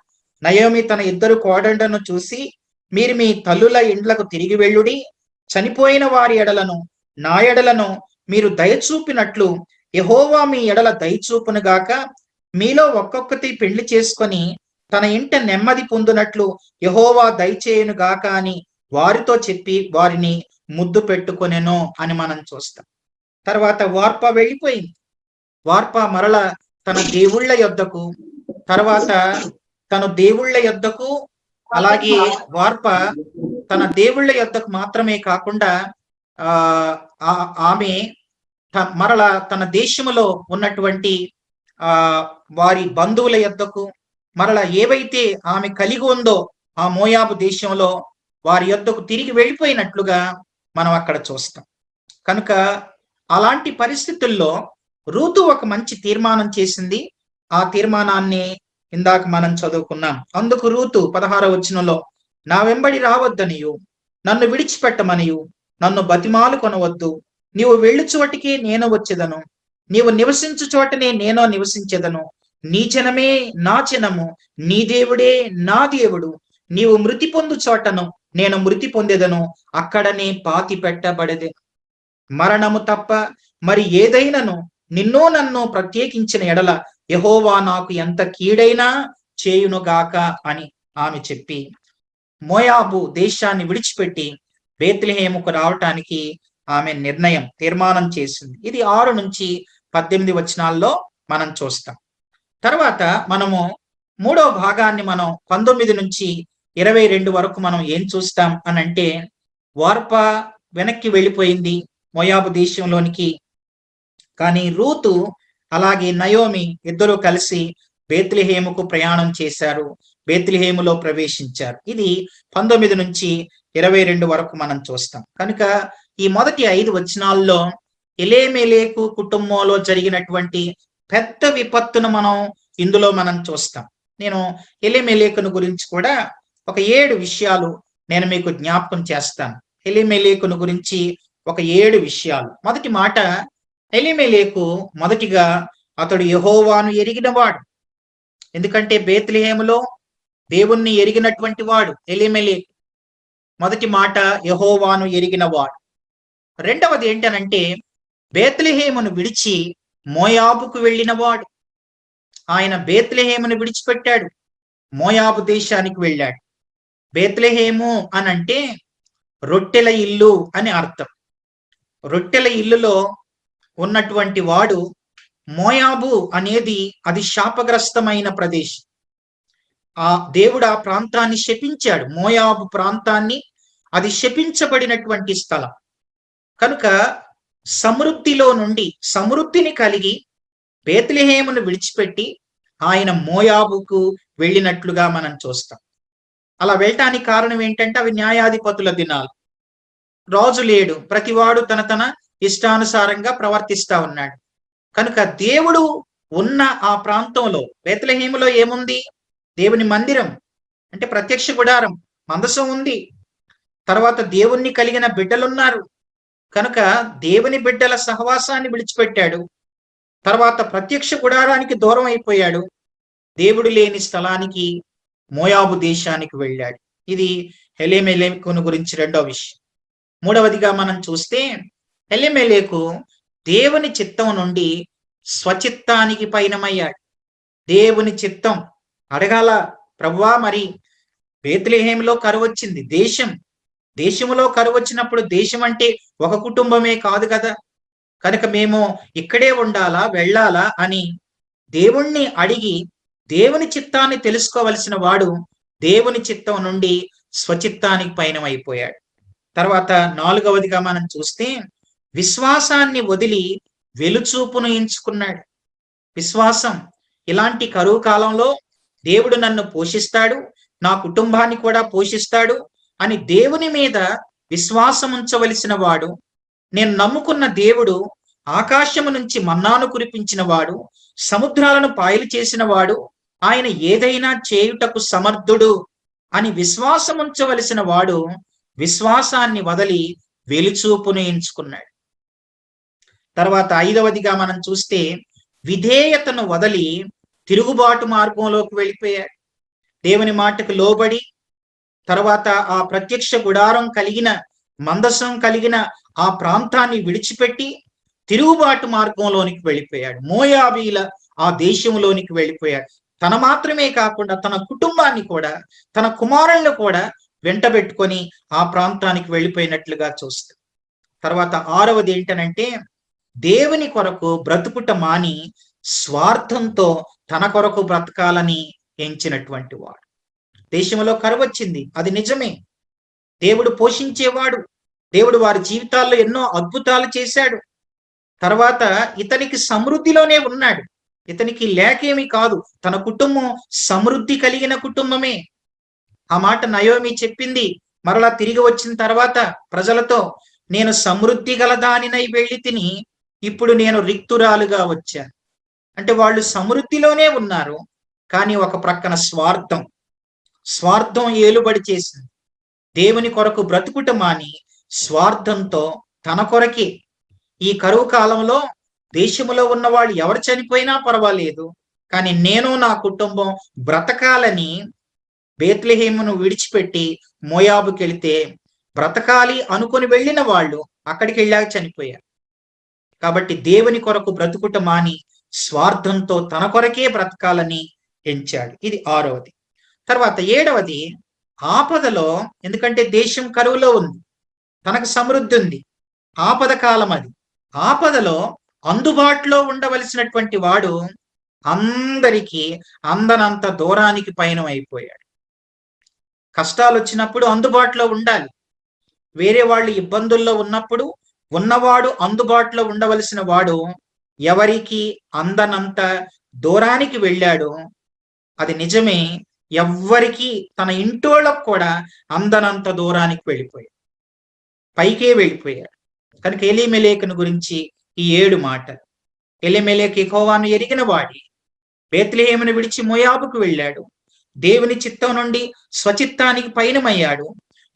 నయోమి తన 2 కోడళ్లను చూసి, మీరు మీ తల్లుల ఇండ్లకు తిరిగి వెళ్ళుడి, చనిపోయిన వారి ఎడలను నా ఎడలను మీరు దయచూపినట్లు యెహోవా మీ ఎడల దయచూపును గాక, మీలో ఒక్కొక్కటి పెళ్లి చేసుకొని తన ఇంట నెమ్మది పొందునట్లు యెహోవా దయచేయును గాక అని వారితో చెప్పి వారిని ముద్దు పెట్టుకొనెను అని మనం చూస్తాం. తర్వాత వార్ప వెళ్ళిపోయింది. వార్ప మరల తన దేవుళ్ళ యొద్దకు, తర్వాత తన దేవుళ్ళ యొద్దకు, అలాగే వార్ప తన దేవుళ్ళ యొద్దకు మాత్రమే కాకుండా ఆమె మరల తన దేశములో ఉన్నటువంటి వారి బంధువుల యొద్దకు, మరల ఏవైతే ఆమె కలిగి ఉందో ఆ మోయాబు దేశంలో వారి యొద్దకు తిరిగి వెళ్ళిపోయినట్లుగా మనం అక్కడ చూస్తాం. కనుక అలాంటి పరిస్థితుల్లో రూతు ఒక మంచి తీర్మానం చేసింది. ఆ తీర్మానాన్ని ఇందాక మనం చదువుకున్నాం. అందుకు రూతు 16వ వచనంలో, నా వెంబడి రావద్దనియు, నన్ను విడిచిపెట్టమనియు, నన్ను బతిమాలు కొనవద్దు, నీవు వెళ్ళు చోటికి నేను వచ్చేదను, నీవు నివసించు చోటనే నేను నివసించేదను, నీ జనమే నా జనము, నీ దేవుడే నా దేవుడు, నీవు మృతి పొందు చోటను నేను మృతి పొందేదను, అక్కడనే పాతి పెట్టబడేది. మరణము తప్ప మరి ఏదైనాను నిన్నో నన్ను ప్రత్యేకించిన ఎడల యెహోవా నాకు ఎంత కీడైనా చేయునుగాక అని ఆమె చెప్పి మోయాబు దేశాన్ని విడిచిపెట్టి బేత్లెహేముకు రావటానికి ఆమె తీర్మానం చేసింది. ఇది 6 నుంచి 18 వచనాల్లో మనం చూస్తాం. తర్వాత మనము 3వ భాగాన్ని మనం 19 నుంచి 22 వరకు మనం ఏం చూస్తాం అనంటే, వార్ప వెనక్కి వెళ్ళిపోయింది మోయాబు దేశంలోనికి. కానీ రూతు అలాగే నయోమి ఇద్దరు కలిసి బేత్లెహేముకు ప్రయాణం చేశారు, బేత్లెహేములో ప్రవేశించారు. ఇది 19 నుంచి 22 వరకు మనం చూస్తాం. కనుక ఈ మొదటి 5 వచనాల్లో ఎలీమెలెకు కుటుంబంలో జరిగినటువంటి పెద్ద విపత్తును ఇందులో మనం చూస్తాం. నేను ఎలీమెలెకును గురించి కూడా ఒక 7 విషయాలు నేను మీకు జ్ఞాపకం చేస్తాను. ఎలీమెలెకును గురించి ఒక 7 విషయాలు. మొదటి మాట, ఎలీమెలెకు మొదటిగా అతడు యెహోవాను ఎరిగినవాడు. ఎందుకంటే బేత్లెహేములో దేవుణ్ణి ఎరిగినటువంటి వాడు ఎలీమెలెకు. మొదటి మాట, యెహోవాను ఎరిగినవాడు. రెండవది ఏంటనంటే బేత్లెహేమును విడిచి మోయాబుకు వెళ్ళినవాడు. ఆయన బేత్లెహేమును విడిచిపెట్టాడు, మోయాబు దేశానికి వెళ్ళాడు. బేత్లెహేము అనంటే రొట్టెల ఇల్లు అని అర్థం. రొట్టెల ఇల్లులో ఉన్నటువంటి వాడు. మోయాబు అనేది అది శాపగ్రస్తమైన ప్రదేశం. ఆ దేవుడు ఆ ప్రాంతాన్ని శపించాడు. మోయాబు ప్రాంతాన్ని, అది శపించబడినటువంటి స్థలం. కనుక సమృద్ధిలో నుండి సమృద్ధిని కలిగి బేత్లెహేమును విడిచిపెట్టి ఆయన మోయాబుకు వెళ్ళినట్లుగా మనం చూస్తాం. అలా వెళ్ళటానికి కారణం ఏంటంటే అవి న్యాయాధిపతుల దినాలు. రాజు లేడు, ప్రతివాడు తన తన ఇష్టానుసారంగా ప్రవర్తిస్తా ఉన్నాడు. కనుక దేవుడు ఉన్న ఆ ప్రాంతంలో బేత్లెహేములో ఏముంది? దేవుని మందిరం, అంటే ప్రత్యక్ష గుడారం, మందసం ఉంది. తర్వాత దేవుణ్ణి కలిగిన బిడ్డలున్నారు. కనుక దేవుని బిడ్డల సహవాసాన్ని విడిచిపెట్టాడు. తర్వాత ప్రత్యక్ష గుడారానికి దూరం అయిపోయాడు. దేవుడు లేని స్థలానికి, మోయాబు దేశానికి వెళ్ళాడు. ఇది ఎలీమెలెకును గురించి రెండవ విషయం. మూడవదిగా మనం చూస్తే ఎలీమెలెకు దేవుని చిత్తం నుండి స్వచిత్తానికి పయనమయ్యాడు. దేవుని చిత్తం అడగాల, ప్రభువా మరి బేత్లెహేములో కరువు వచ్చింది, దేశములో కరువు వచ్చినప్పుడు దేశం అంటే ఒక కుటుంబమే కాదు కదా, కనుక మేము ఇక్కడే ఉండాలా, వెళ్ళాలా అని దేవుణ్ణి అడిగి దేవుని చిత్తాన్ని తెలుసుకోవలసిన వాడు దేవుని చిత్తం నుండి స్వచిత్తానికి పయనమైపోయాడు. తర్వాత నాలుగవదిగా మనం చూస్తే విశ్వాసాన్ని వదిలి వెలుచూపును ఎంచుకున్నాడు. విశ్వాసం, ఇలాంటి కరువు కాలంలో దేవుడు నన్ను పోషిస్తాడు, నా కుటుంబాన్ని కూడా పోషిస్తాడు అని దేవుని మీద విశ్వాసం ఉంచవలసిన వాడు. నేను నమ్ముకున్న దేవుడు ఆకాశము నుంచి మన్నాను కురిపించిన వాడు, సముద్రాలను పాయలు చేసిన వాడు, ఆయన ఏదైనా చేయుటకు సమర్థుడు అని విశ్వాసం ఉంచవలసిన వాడు విశ్వాసాన్ని వదిలి వెలుచూపును ఎంచుకున్నాడు. తర్వాత ఐదవదిగా మనం చూస్తే విధేయతను వదిలి తిరుగుబాటు మార్గంలోకి వెళ్ళిపోయాడు. దేవుని మాటకు లోబడి తర్వాత ఆ ప్రత్యక్ష గుడారం కలిగిన, మందసం కలిగిన ఆ ప్రాంతాన్ని విడిచిపెట్టి తిరుగుబాటు మార్గంలోనికి వెళ్ళిపోయాడు. మోయాబీల ఆ దేశంలోనికి వెళ్ళిపోయాడు. తన మాత్రమే కాకుండా తన కుటుంబాన్ని కూడా, తన కుమారులను కూడా వెంటబెట్టుకొని ఆ ప్రాంతానికి వెళ్ళిపోయినట్లుగా చూస్తాం. తర్వాత ఆరవది ఏంటనంటే దేవుని కొరకు బ్రతుకుట మాని స్వార్థంతో తన కొరకు బ్రతకాలని ఎంచినటువంటి వాడు. దేశంలో కరువు వచ్చింది, అది నిజమే. దేవుడు పోషించేవాడు, దేవుడు వారి జీవితాల్లో ఎన్నో అద్భుతాలు చేశాడు. తర్వాత ఇతనికి సమృద్ధిలోనే ఉన్నాడు, ఇతనికి లేకేమీ కాదు. తన కుటుంబం సమృద్ధి కలిగిన కుటుంబమే. ఆ మాట నయోమి చెప్పింది. మరలా తిరిగి వచ్చిన తర్వాత ప్రజలతో, నేను సమృద్ధి గల దానినై వెళ్ళి తిని ఇప్పుడు నేను రిక్తురాలుగా వచ్చాను. అంటే వాళ్ళు సమృద్ధిలోనే ఉన్నారు, కానీ ఒక ప్రక్కన స్వార్థం ఏలుబడి చేసింది. దేవుని కొరకు బ్రతుకుట మాని స్వార్థంతో తన కొరకే. ఈ కరువు కాలంలో దేశంలో ఉన్న వాళ్ళు ఎవరు చనిపోయినా పర్వాలేదు, కానీ నేను నా కుటుంబం బ్రతకాలని బేత్లెహేమును విడిచిపెట్టి మోయాబుకి వెళితే బ్రతకాలి అనుకుని వెళ్ళిన వాళ్ళు అక్కడికి వెళ్ళాక చనిపోయారు. కాబట్టి దేవుని కొరకు బ్రతుకుట మాని స్వార్థంతో తన కొరకే బ్రతకాలని ఎంచాడు. ఇది ఆరవది. తర్వాత ఏడవది ఆపదలో, ఎందుకంటే దేశం కరువులో ఉంది, తనకు సమృద్ధి ఉంది, ఆపద కాలం అది. ఆపదలో అందుబాటులో ఉండవలసినటువంటి వాడు అందరికీ అందనంత దూరానికి పయనం అయిపోయాడు. కష్టాలు వచ్చినప్పుడు అందుబాటులో ఉండాలి. వేరే వాళ్ళు ఇబ్బందుల్లో ఉన్నప్పుడు ఉన్నవాడు అందుబాటులో ఉండవలసిన వాడు ఎవరికి అందనంత దూరానికి వెళ్ళాడో అది నిజమే. ఎవ్వరికి తన ఇంటోళ్ళకు కూడా అందనంత దూరానికి వెళ్ళిపోయాడు, పైకే వెళ్ళిపోయాడు. కనుక ఎలీమెలెకును గురించి ఈ 7 మాటలు. ఎలీమెలెకు యెహోవాను ఎరిగిన వాడి, బేత్లెహేమును విడిచి మోయాబుకు వెళ్ళాడు, దేవుని చిత్తం నుండి స్వచిత్తానికి పయనమయ్యాడు,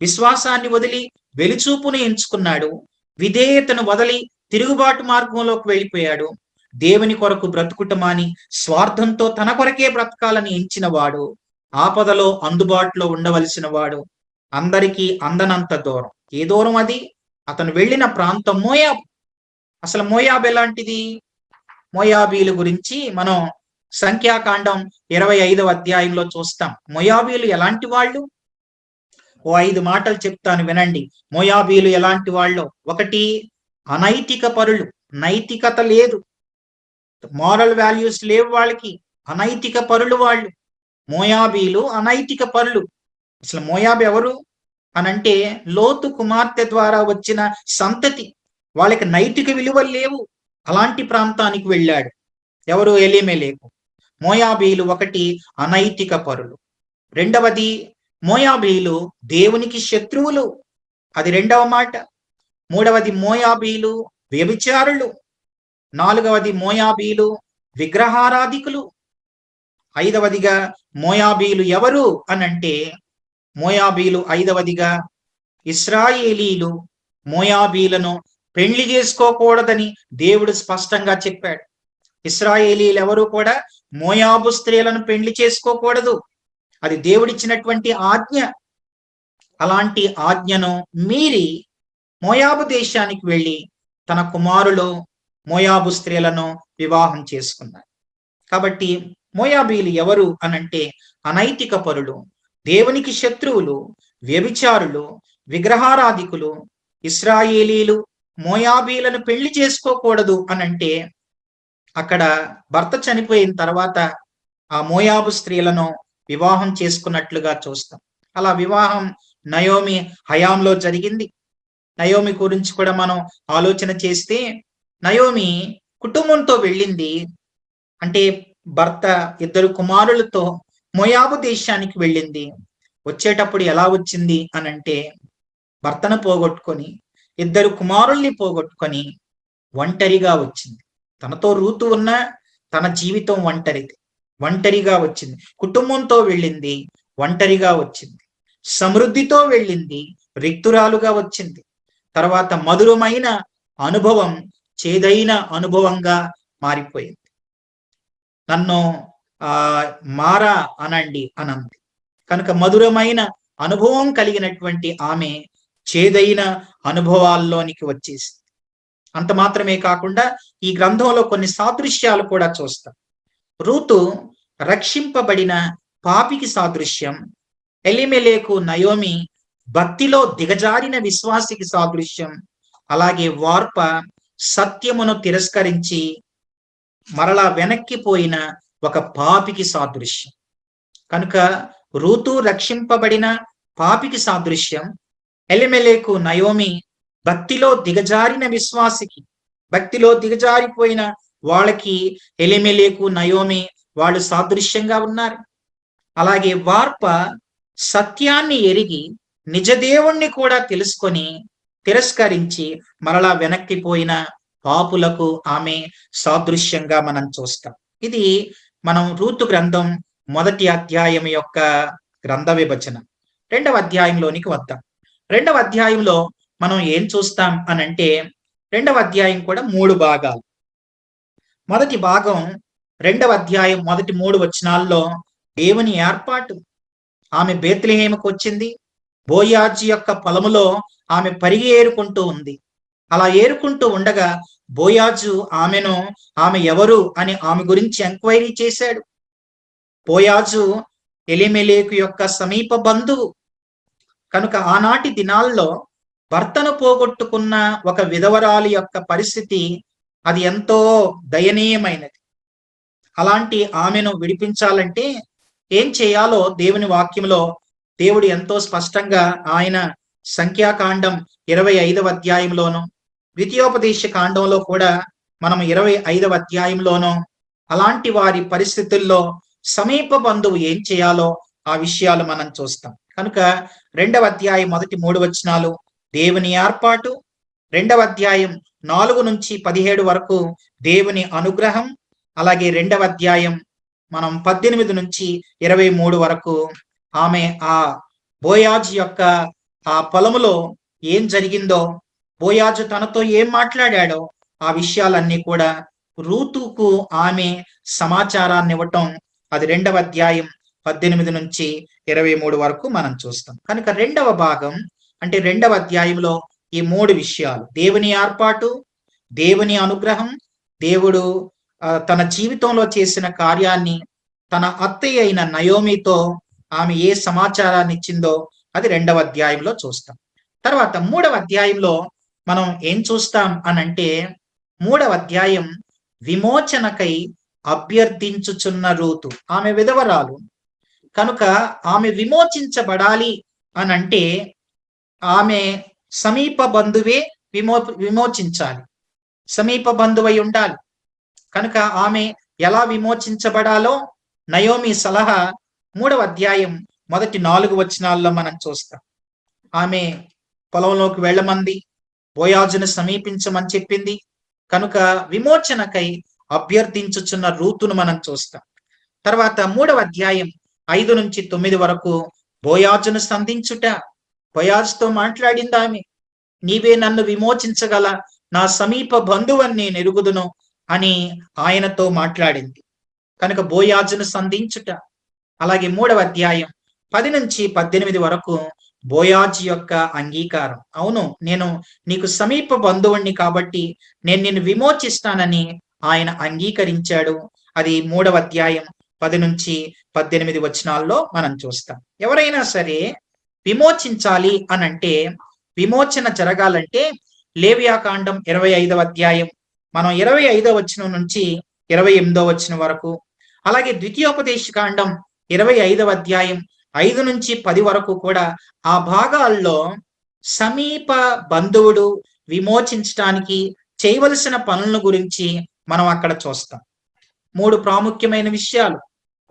విశ్వాసాన్ని వదిలి వెలుచూపును ఎంచుకున్నాడు, విధేయతను వదిలి తిరుగుబాటు మార్గంలోకి వెళ్ళిపోయాడు, దేవుని కొరకు బ్రతుకుటమాని స్వార్థంతో తన కొరకే బ్రతకాలని ఎంచిన వాడు, ఆపదలో అందుబాటులో ఉండవలసిన వాడు, అందరికీ అందనంత దూరం. ఏ దూరం అది? అతను వెళ్ళిన ప్రాంతం మోయాబు. అసలు మోయాబు ఎలాంటిది? మోయాబీల గురించి మనం సంఖ్యాకాండం 25వ అధ్యాయంలో చూస్తాం. మోయాబీలు ఎలాంటి వాళ్ళు? ఓ 5 మాటలు చెప్తాను వినండి. మోయాబీలు ఎలాంటి వాళ్ళు? 1, అనైతిక పరులు. నైతికత లేదు, మారల్ వాల్యూస్ లేవు వాళ్ళకి, అనైతిక పరులు వాళ్ళు. మోయాబీలు అనైతిక పరులు. అసలు మోయాబు ఎవరు అనంటే లోతు కుమార్తె ద్వారా వచ్చిన సంతతి. వాళ్ళకి నైతిక విలువలు లేవు. అలాంటి ప్రాంతానికి వెళ్ళాడు ఎవరు? ఎలీమెలెకు. మోయాబీలు 1 అనైతిక పరులు. 2వది మోయాబీలు దేవునికి శత్రువులు, అది 2వ మాట. 3వది మోయాబీలు వ్యభిచారులు. 4వది మోయాబీలు విగ్రహారాధికులు. 5వదిగా మోయాబీలు ఎవరు అనంటే మోయాబీలు 5వదిగా ఇశ్రాయేలీలు మోయాబీలను పెళ్లి చేసుకోకూడదని దేవుడు స్పష్టంగా చెప్పాడు. ఇశ్రాయేలీలు ఎవరు కూడా మోయాబు స్త్రీలను పెళ్లి చేసుకోకూడదు, అది దేవుడిచ్చినటువంటి ఆజ్ఞ. అలాంటి ఆజ్ఞను మీరి మోయాబు దేశానికి వెళ్ళి తన కుమారులు మోయాబు స్త్రీలను వివాహం చేసుకున్నారు. కాబట్టి మోయాబీలు ఎవరు అనంటే అనైతిక పరులు, దేవునికి శత్రువులు, వ్యభిచారులు, విగ్రహారాధికులు. ఇశ్రాయేలీలు మోయాబీలను పెళ్లి చేసుకోకూడదు అనంటే అక్కడ భర్త చనిపోయిన తర్వాత ఆ మోయాబు స్త్రీలను వివాహం చేసుకున్నట్లుగా చూస్తాం. అలా వివాహం నయోమి హయాంలో జరిగింది. నయోమి గురించి కూడా మనం ఆలోచన చేస్తే నయోమి కుటుంబంతో వెళ్ళింది. అంటే భర్త 2 కుమారులతో మోయాబు దేశానికి వెళ్ళింది. వచ్చేటప్పుడు ఎలా వచ్చింది అనంటే భర్తను పోగొట్టుకొని 2 కుమారుల్ని పోగొట్టుకొని ఒంటరిగా వచ్చింది. తనతో రూతు ఉన్న తన జీవితం ఒంటరిది, ఒంటరిగా వచ్చింది. కుటుంబంతో వెళ్ళింది, ఒంటరిగా వచ్చింది. సమృద్ధితో వెళ్ళింది, రిక్తురాలుగా వచ్చింది. తర్వాత మధురమైన అనుభవం చేదైన అనుభవంగా మారిపోయింది. నన్ను మారా అనండి అనంది. కనుక మధురమైన అనుభవం కలిగినటువంటి ఆమె చేదైన అనుభవాల్లోనికి వచ్చేసింది. అంత మాత్రమే కాకుండా ఈ గ్రంథంలో కొన్ని సాదృశ్యాలు కూడా చూస్తాం. రూతు రక్షింపబడిన పాపికి సాదృశ్యం, ఎలీమెలెకు నయోమి భక్తిలో దిగజారిన విశ్వాసికి సాదృశ్యం, అలాగే వార్ప సత్యమును తిరస్కరించి మరలా వెనక్కిపోయిన ఒక పాపికి సాదృశ్యం. కనుక రూతు రక్షింపబడిన పాపికి సాదృశ్యం, ఎలీమెలెకు నయోమి భక్తిలో దిగజారిన విశ్వాసికి, భక్తిలో దిగజారిపోయిన వాళ్ళకి ఎలీమెలెకు నయోమి వాళ్ళు సాదృశ్యంగా ఉన్నారు. అలాగే వార్ప సత్యాన్ని ఎరిగి నిజదేవుణ్ణి కూడా తెలుసుకొని తిరస్కరించి మరలా వెనక్కిపోయిన పాపులకు ఆమె సాదృశ్యంగా మనం చూస్తాం. ఇది మనం రూతు గ్రంథం 1వ అధ్యాయం యొక్క గ్రంథ విభజన. 2వ అధ్యాయంలోనికి వద్దాం. 2వ అధ్యాయంలో మనం ఏం చూస్తాం అనంటే 2వ అధ్యాయం కూడా 3 భాగాలు. మొదటి భాగం 2వ అధ్యాయం మొదటి 3 వచనాల్లో దేవుని ఏర్పాటు. ఆమె బేత్లెహేముకు వచ్చింది. బోయాజు యొక్క పొలములో ఆమె పరిగి ఏరుకుంటూ ఉంది. అలా ఏరుకుంటూ ఉండగా బోయాజు ఆమె ఎవరు అని ఆమె గురించి ఎంక్వైరీ చేశాడు. బోయాజు ఎలీమెలెకు యొక్క సమీప బంధువు. కనుక ఆనాటి దినాల్లో భర్తను పోగొట్టుకున్న ఒక విధవరాలి యొక్క పరిస్థితి అది ఎంతో దయనీయమైనది. అలాంటి ఆమెను విడిపించాలంటే ఏం చేయాలో దేవుని వాక్యంలో దేవుడు ఎంతో స్పష్టంగా ఆయన సంఖ్యాకాండం 25వ అధ్యాయంలోను, ద్వితీయోపదేశ కాండంలో కూడా మనం 25వ అధ్యాయంలోనో అలాంటి వారి పరిస్థితుల్లో సమీప బంధువు ఏం చేయాలో ఆ విషయాలు మనం చూస్తాం. కనుక 2వ అధ్యాయం మొదటి 3 వచనాలు దేవుని ఏర్పాటు, 2వ అధ్యాయం 4 నుంచి 17 వరకు దేవుని అనుగ్రహం, అలాగే 2వ అధ్యాయం మనం 18 నుంచి 23 వరకు ఆమె ఆ బోయాజు యొక్క ఆ పొలములో ఏం జరిగిందో, బోయాజు తనతో ఏం మాట్లాడాడో ఆ విషయాలన్నీ కూడా రూతుకు ఆమె సమాచారాన్ని ఇవ్వటం, అది 2వ అధ్యాయం 18 నుంచి 23 వరకు మనం చూస్తాం. కనుక 2వ భాగం అంటే 2వ అధ్యాయంలో ఈ 3 విషయాలు, దేవుని ఏర్పాటు, దేవుని అనుగ్రహం, దేవుడు తన జీవితంలో చేసిన కార్యాన్ని తన అత్తయ్య అయిన నయోమితో ఆమె ఏ సమాచారాన్ని ఇచ్చిందో అది 2వ అధ్యాయంలో చూస్తాం. తర్వాత 3వ అధ్యాయంలో మనం ఏం చూస్తాం అనంటే, 3వ అధ్యాయం విమోచనకై అభ్యర్థించుచున్న రూతు. ఆమె విధవరాలు కనుక ఆమె విమోచించబడాలి అనంటే ఆమె సమీప బంధువే విమోచించాలి, సమీప బంధువై ఉండాలి. కనుక ఆమె ఎలా విమోచించబడాలో నయోమి సలహా 3వ అధ్యాయం మొదటి 4 వచనాల్లో మనం చూస్తాం. ఆమె పొలంలోకి వెళ్ళమంది, బోయాజును సమీపించమని చెప్పింది. కనుక విమోచనకై అభ్యర్థించుచున్న రూతును మనం చూస్తాం. తర్వాత 3వ అధ్యాయం 5 నుంచి 9 వరకు బోయాజును సంధించుట, బోయాజుతో మాట్లాడింది ఆమె, నీవే నన్ను విమోచించగల నా సమీప బంధువని నేను ఎరుగుదును అని ఆయనతో మాట్లాడింది. కనుక బోయాజును సంధించుట. అలాగే 3వ అధ్యాయం 10 నుంచి 18 వరకు బోయాజు యొక్క అంగీకారం, అవును నేను నీకు సమీప బంధువుణ్ణి కాబట్టి నేను నిన్ను విమోచిస్తానని ఆయన అంగీకరించాడు. అది 3వ అధ్యాయం 10 నుంచి 18 వచనాల్లో మనం చూస్తాం. ఎవరైనా సరే విమోచించాలి అనంటే, విమోచన జరగాలంటే లేవియాకాండం 25వ అధ్యాయం మనం 25వ వచనం నుంచి 28వ వచనం వరకు, అలాగే ద్వితీయోపదేశ కాండం 25వ అధ్యాయం 5 నుంచి 10 వరకు కూడా ఆ భాగాల్లో సమీప బంధువుడు విమోచించడానికి చేయవలసిన పనుల గురించి మనం అక్కడ చూస్తాం. 3 ప్రాముఖ్యమైన విషయాలు.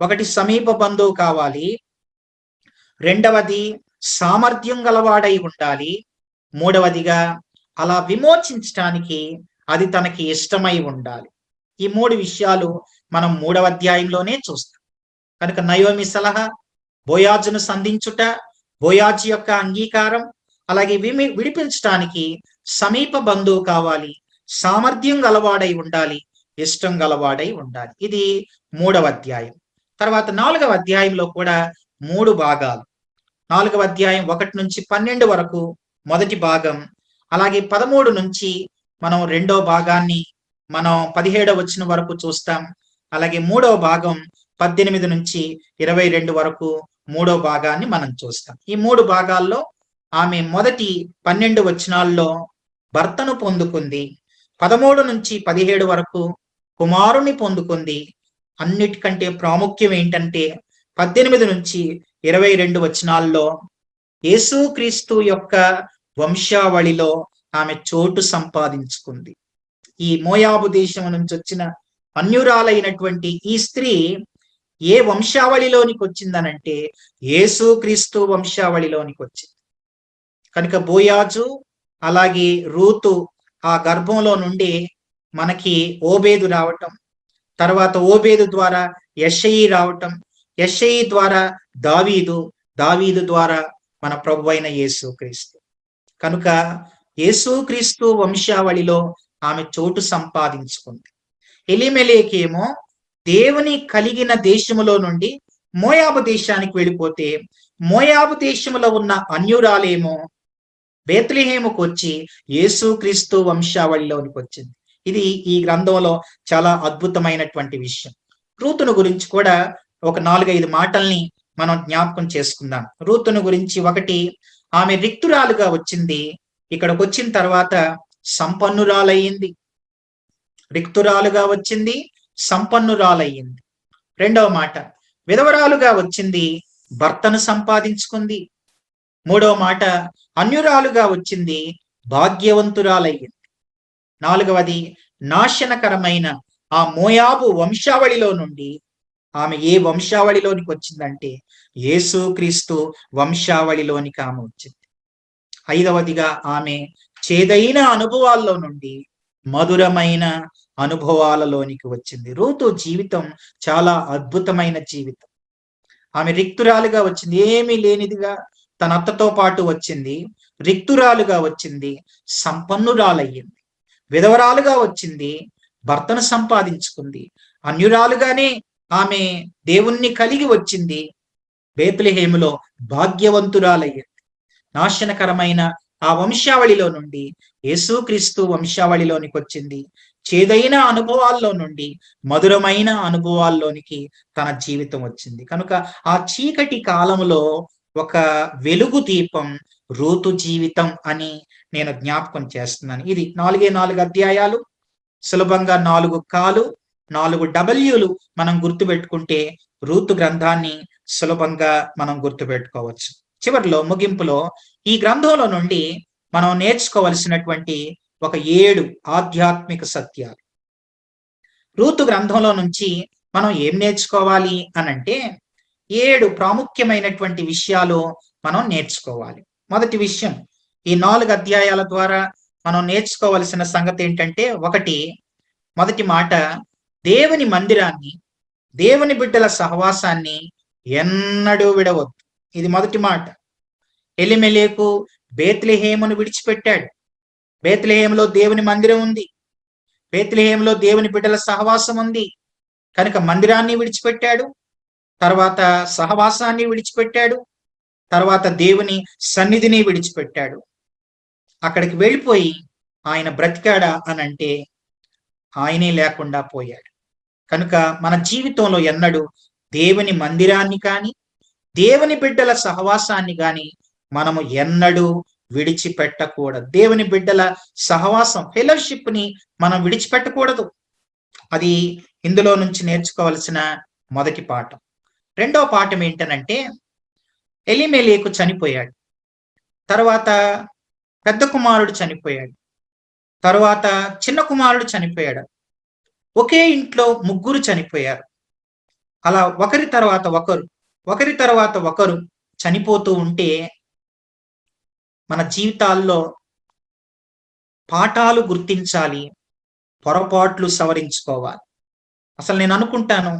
ఒకటి, సమీప బంధువు కావాలి. రెండవది, సామర్థ్యం గలవాడై ఉండాలి. మూడవదిగా అలా విమోచించడానికి అది తనకి ఇష్టమై ఉండాలి. ఈ 3 విషయాలు మనం 3వ అధ్యాయంలోనే చూస్తాం. కనుక నయోమి సలహా, బోయాజును సంధించుట, బోయాజు యొక్క అంగీకారం, అలాగే విడిపించడానికి సమీప బంధువు కావాలి, సామర్థ్యం గలవాడై ఉండాలి, ఇష్టం గలవాడై ఉండాలి. ఇది 3వ అధ్యాయం. తర్వాత 4వ అధ్యాయంలో కూడా 3 భాగాలు. 4వ అధ్యాయం 1 నుంచి 12 వరకు మొదటి భాగం, అలాగే 13 నుంచి మనం 2వ భాగాన్ని మనం 17వ వచనం వరకు చూస్తాం. అలాగే 3వ భాగం 18 నుంచి 22 వరకు 3వ భాగాన్ని మనం చూస్తాం. ఈ 3 భాగాల్లో ఆమె మొదటి 12 వచనాల్లో భర్తను పొందుకుంది, 13 నుంచి 17 వరకు కుమారుని పొందుకుంది. అన్నిటికంటే ప్రాముఖ్యం ఏంటంటే 18 నుంచి 22 వచనాల్లో యేసుక్రీస్తు యొక్క వంశావళిలో ఆమె చోటు సంపాదించుకుంది. ఈ మోయాబు దేశం నుంచి వచ్చిన అన్యురాలైనటువంటి ఈ స్త్రీ ఏ వంశావళిలోనికి వచ్చిందనంటే యేసుక్రీస్తు వంశావళిలోనికి వచ్చింది. కనుక బోయాజు అలాగే రూతు ఆ గర్భంలో నుండి మనకి ఓబేదు రావటం, తర్వాత ఓబేదు ద్వారా యెషయి రావటం, యెషయి ద్వారా దావీదు, దావీదు ద్వారా మన ప్రభువైన యేసుక్రీస్తు. కనుక యేసుక్రీస్తు వంశావళిలో ఆమె చోటు సంపాదించుకుంది. ఎలీమెలెకేమో దేవుని కలిగిన దేశములో నుండి మోయాబు దేశానికి వెళ్ళిపోతే, మోయాబు దేశములో ఉన్న అన్యురాలేమో బేత్లెహేముకు వచ్చి యేసుక్రీస్తు వంశావళిలోనికి వచ్చింది. ఇది ఈ గ్రంథంలో చాలా అద్భుతమైనటువంటి విషయం. రూతును గురించి కూడా ఒక 4-5 మాటల్ని మనం జ్ఞాపకం చేసుకుందాం. రూతును గురించి, ఒకటి, ఆమె రిక్తురాలుగా వచ్చింది. ఇక్కడికి వచ్చిన తర్వాత సంపన్నురాలయ్యింది. రిక్తురాలుగా వచ్చింది, సంపన్నురాలయ్యింది. రెండవ మాట, విధవరాలుగా వచ్చింది, భర్తను సంపాదించుకుంది. మూడవ మాట, అన్యురాలుగా వచ్చింది, భాగ్యవంతురాలయ్యింది. నాలుగవది, నాశనకరమైన ఆ మోయాబు వంశావళిలో నుండి ఆమె ఏ వంశావళిలోనికి వచ్చిందంటే యేసుక్రీస్తు వంశావళిలోనికి ఆమె వచ్చింది. ఐదవదిగా ఆమె చేదైన అనుభవాల్లో నుండి మధురమైన అనుభవాలలోనికి వచ్చింది. రూతు జీవితం చాలా అద్భుతమైన జీవితం. ఆమె రిక్తురాలుగా వచ్చింది, ఏమీ లేనిదిగా తన అత్తతో పాటు వచ్చింది, రిక్తురాలుగా వచ్చింది, సంపన్నురాలయ్యింది, విధవరాలుగా వచ్చింది, భర్తను సంపాదించుకుంది, అన్యురాలుగానే ఆమె దేవుణ్ణి కలిగి వచ్చింది, బేత్లెహేములో భాగ్యవంతురాలయ్యింది. నాశనకరమైన ఆ వంశావళిలో నుండి యేసుక్రీస్తు వంశావళిలోనికి వచ్చింది. చేదైన అనుభవాల్లో నుండి మధురమైన అనుభవాల్లోనికి తన జీవితం వచ్చింది. కనుక ఆ చీకటి కాలంలో ఒక వెలుగు దీపం రూతు జీవితం అని నేను జ్ఞాపకం చేస్తున్నాను. ఇది 4 అధ్యాయాలు, సులభంగా 4 కాలు 4 డబ్ల్యూలు మనం గుర్తుపెట్టుకుంటే రూతు గ్రంథాన్ని సులభంగా మనం గుర్తుపెట్టుకోవచ్చు. చివరిలో ముగింపులో ఈ గ్రంథంలో నుండి మనం నేర్చుకోవలసినటువంటి ఒక 7 ఆధ్యాత్మిక సత్యాలు. రూతు గ్రంథంలో నుంచి మనం ఏం నేర్చుకోవాలి అనంటే 7 ప్రాముఖ్యమైనటువంటి విషయాలు మనం నేర్చుకోవాలి. మొదటి విషయం, ఈ 4 అధ్యాయాల ద్వారా మనం నేర్చుకోవలసిన సంగతి ఏంటంటే, మొదటి మాట, దేవుని మందిరాన్ని, దేవుని బిడ్డల సహవాసాన్ని ఎన్నడూ విడవద్దు. ఇది మొదటి మాట. ఎలీమెలెకు బేత్లెహేమును విడిచిపెట్టాడు. బేత్లెహేములో దేవుని మందిరం ఉంది, బేత్లెహేములో దేవుని బిడ్డల సహవాసం ఉంది కనుక మందిరాన్ని విడిచిపెట్టాడు, తర్వాత సహవాసాన్ని విడిచిపెట్టాడు, తర్వాత దేవుని సన్నిధిని విడిచిపెట్టాడు. అక్కడికి వెళ్ళిపోయి ఆయన బ్రతికాడా అనంటే ఆయనే లేకుండా పోయాడు. కనుక మన జీవితంలో ఎన్నడూ దేవుని మందిరాన్ని కానీ దేవుని బిడ్డల సహవాసాన్ని కానీ మనము ఎన్నడూ విడిచిపెట్టకూడదు. దేవుని బిడ్డల సహవాసం, ఫెలోషిప్ ని మనం విడిచిపెట్టకూడదు. అది ఇందులో నుంచి నేర్చుకోవాల్సిన మొదటి పాఠం. రెండవ పాఠం ఏంటనంటే, ఎలీమెలెకు చనిపోయాడు, తర్వాత పెద్ద కుమారుడు చనిపోయాడు, తర్వాత చిన్న కుమారుడు చనిపోయాడు. ఒకే ఇంట్లో 3 చనిపోయారు. అలా ఒకరి తర్వాత ఒకరు చనిపోతూ ఉంటే మన జీవితాల్లో పాఠాలు గుర్తించాలి, పొరపాట్లు సవరించుకోవాలి. అసలు నేను అనుకుంటాను,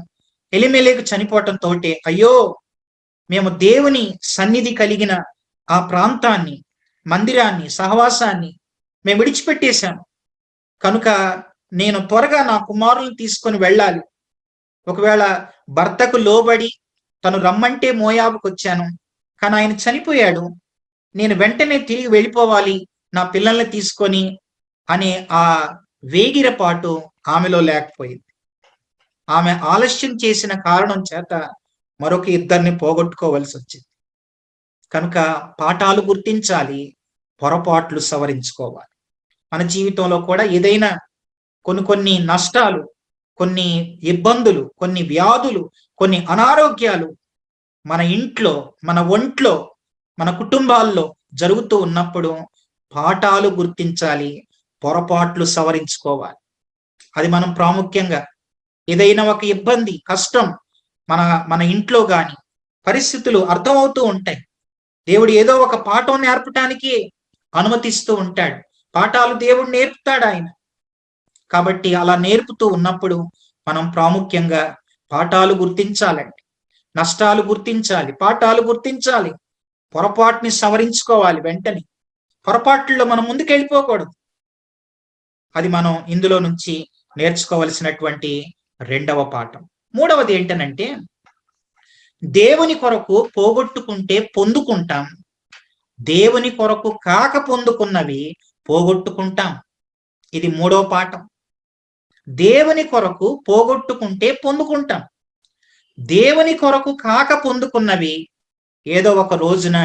ఎలీమెలెకు చనిపోవటంతో అయ్యో, మేము దేవుని సన్నిధి కలిగిన ఆ ప్రాంతాన్ని, మందిరాన్ని, సహవాసాన్ని మేము విడిచిపెట్టేశాము. కనుక నేను త్వరగా నా కుమారులను తీసుకొని వెళ్ళాలి. ఒకవేళ భర్తకు లోబడి తను రమ్మంటే మోయాబుకు వచ్చాను, కానీ ఆయన చనిపోయాడు, నేను వెంటనే తిరిగి వెళ్ళిపోవాలి నా పిల్లల్ని తీసుకొని అనే ఆ వేగిరపాటు ఆమెలో లేకపోయింది. ఆమె ఆలస్యం చేసిన కారణం చేత మరొక 2 పోగొట్టుకోవలసి వచ్చింది. కనుక పాఠాలు గుర్తించాలి, పొరపాట్లు సవరించుకోవాలి. మన జీవితంలో కూడా ఏదైనా కొన్ని నష్టాలు, కొన్ని ఇబ్బందులు, కొన్ని వ్యాధులు, కొన్ని అనారోగ్యాలు మన ఇంట్లో, మన ఒంట్లో, మన కుటుంబాల్లో జరుగుతూ ఉన్నప్పుడు పాఠాలు గుర్తించాలి, పొరపాట్లు సవరించుకోవాలి. అది మనం ప్రాముఖ్యంగా ఏదైనా ఒక ఇబ్బంది, కష్టం మన ఇంట్లో గాని పరిస్థితులు అర్థమవుతూ ఉంటాయి. దేవుడు ఏదో ఒక పాఠం నేర్పటానికి అనుమతిస్తూ ఉంటాడు. పాఠాలు దేవుడు నేర్పుతాడు ఆయన. కాబట్టి అలా నేర్పుతూ ఉన్నప్పుడు మనం ప్రాముఖ్యంగా పాఠాలు గుర్తించాలండి. నష్టాలు గుర్తించాలి, పాఠాలు గుర్తించాలి, పొరపాటుని సవరించుకోవాలి. వెంటనే పొరపాట్లలో మనం ముందుకెళ్ళిపోకూడదు. అది మనం ఇందులో నుంచి నేర్చుకోవలసినటువంటి రెండవ పాఠం. మూడవది ఏంటనంటే, దేవుని కొరకు పోగొట్టుకుంటే పొందుకుంటాం, దేవుని కొరకు కాక పొందుకున్నవి పోగొట్టుకుంటాం. ఇది మూడవ పాఠం. దేవుని కొరకు పోగొట్టుకుంటే పొందుకుంటాం, దేవుని కొరకు కాక పొందుకున్నవి ఏదో ఒక రోజున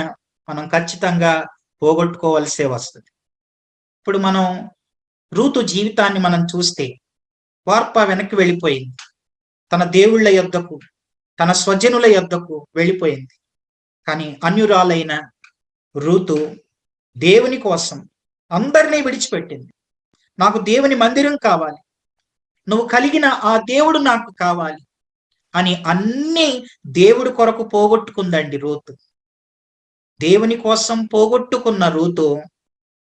మనం ఖచ్చితంగా పోగొట్టుకోవలసే వస్తుంది. ఇప్పుడు మనం రూతు జీవితాన్ని మనం చూస్తే, వార్ప వెనక్కి వెళ్ళిపోయింది, తన దేవుళ్ళ యొద్దకు, తన స్వజనుల యొద్దకు వెళ్ళిపోయింది. కానీ అన్యురాలైన రూతు దేవుని కోసం అందరినీ విడిచిపెట్టింది. నాకు దేవుని మందిరం కావాలి, నువ్వు కలిగిన ఆ దేవుడు నాకు కావాలి అని అన్ని దేవుడి కొరకు పోగొట్టుకుందండి రూతు. దేవుని కోసం పోగొట్టుకున్న రూతు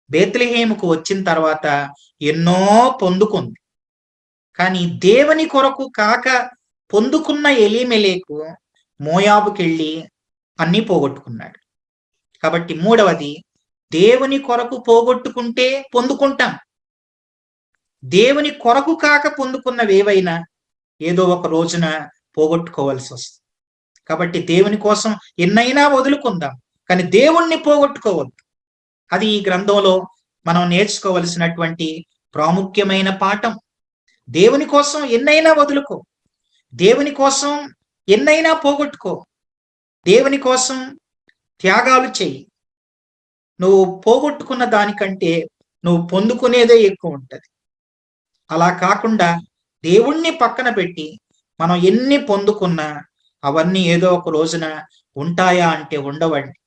బేత్లెహేముకు వచ్చిన తర్వాత ఎన్నో పొందుకుంది. కానీ దేవుని కొరకు కాక పొందుకున్న ఎలీమెలెకు మోయాబుకెళ్ళి అన్నీ పోగొట్టుకున్నాడు. కాబట్టి మూడవది, దేవుని కొరకు పోగొట్టుకుంటే పొందుకుంటాం. దేవుని కొరకు కాక పొందుకున్నవి ఏవైనా ఏదో ఒక రోజున పోగొట్టుకోవాల్సి వస్తుంది. కాబట్టి దేవుని కోసం ఎన్నైనా వదులుకుందాం, కానీ దేవుణ్ణి పోగొట్టుకోవద్దు. అది ఈ గ్రంథంలో మనం నేర్చుకోవలసినటువంటి ప్రాముఖ్యమైన పాఠం. దేవుని కోసం ఎన్నైనా వదులుకో, దేవుని కోసం ఎన్నైనా పోగొట్టుకో, దేవుని కోసం త్యాగాలు చెయ్యి. నువ్వు పోగొట్టుకున్న దానికంటే నువ్వు పొందుకునేదే ఎక్కువ ఉంటుంది. అలా కాకుండా దేవుణ్ణి పక్కన పెట్టి మనం ఎన్ని పొందుకున్నా అవన్నీ ఏదో ఒక రోజున ఉంటాయా అంటే ఉండవండి.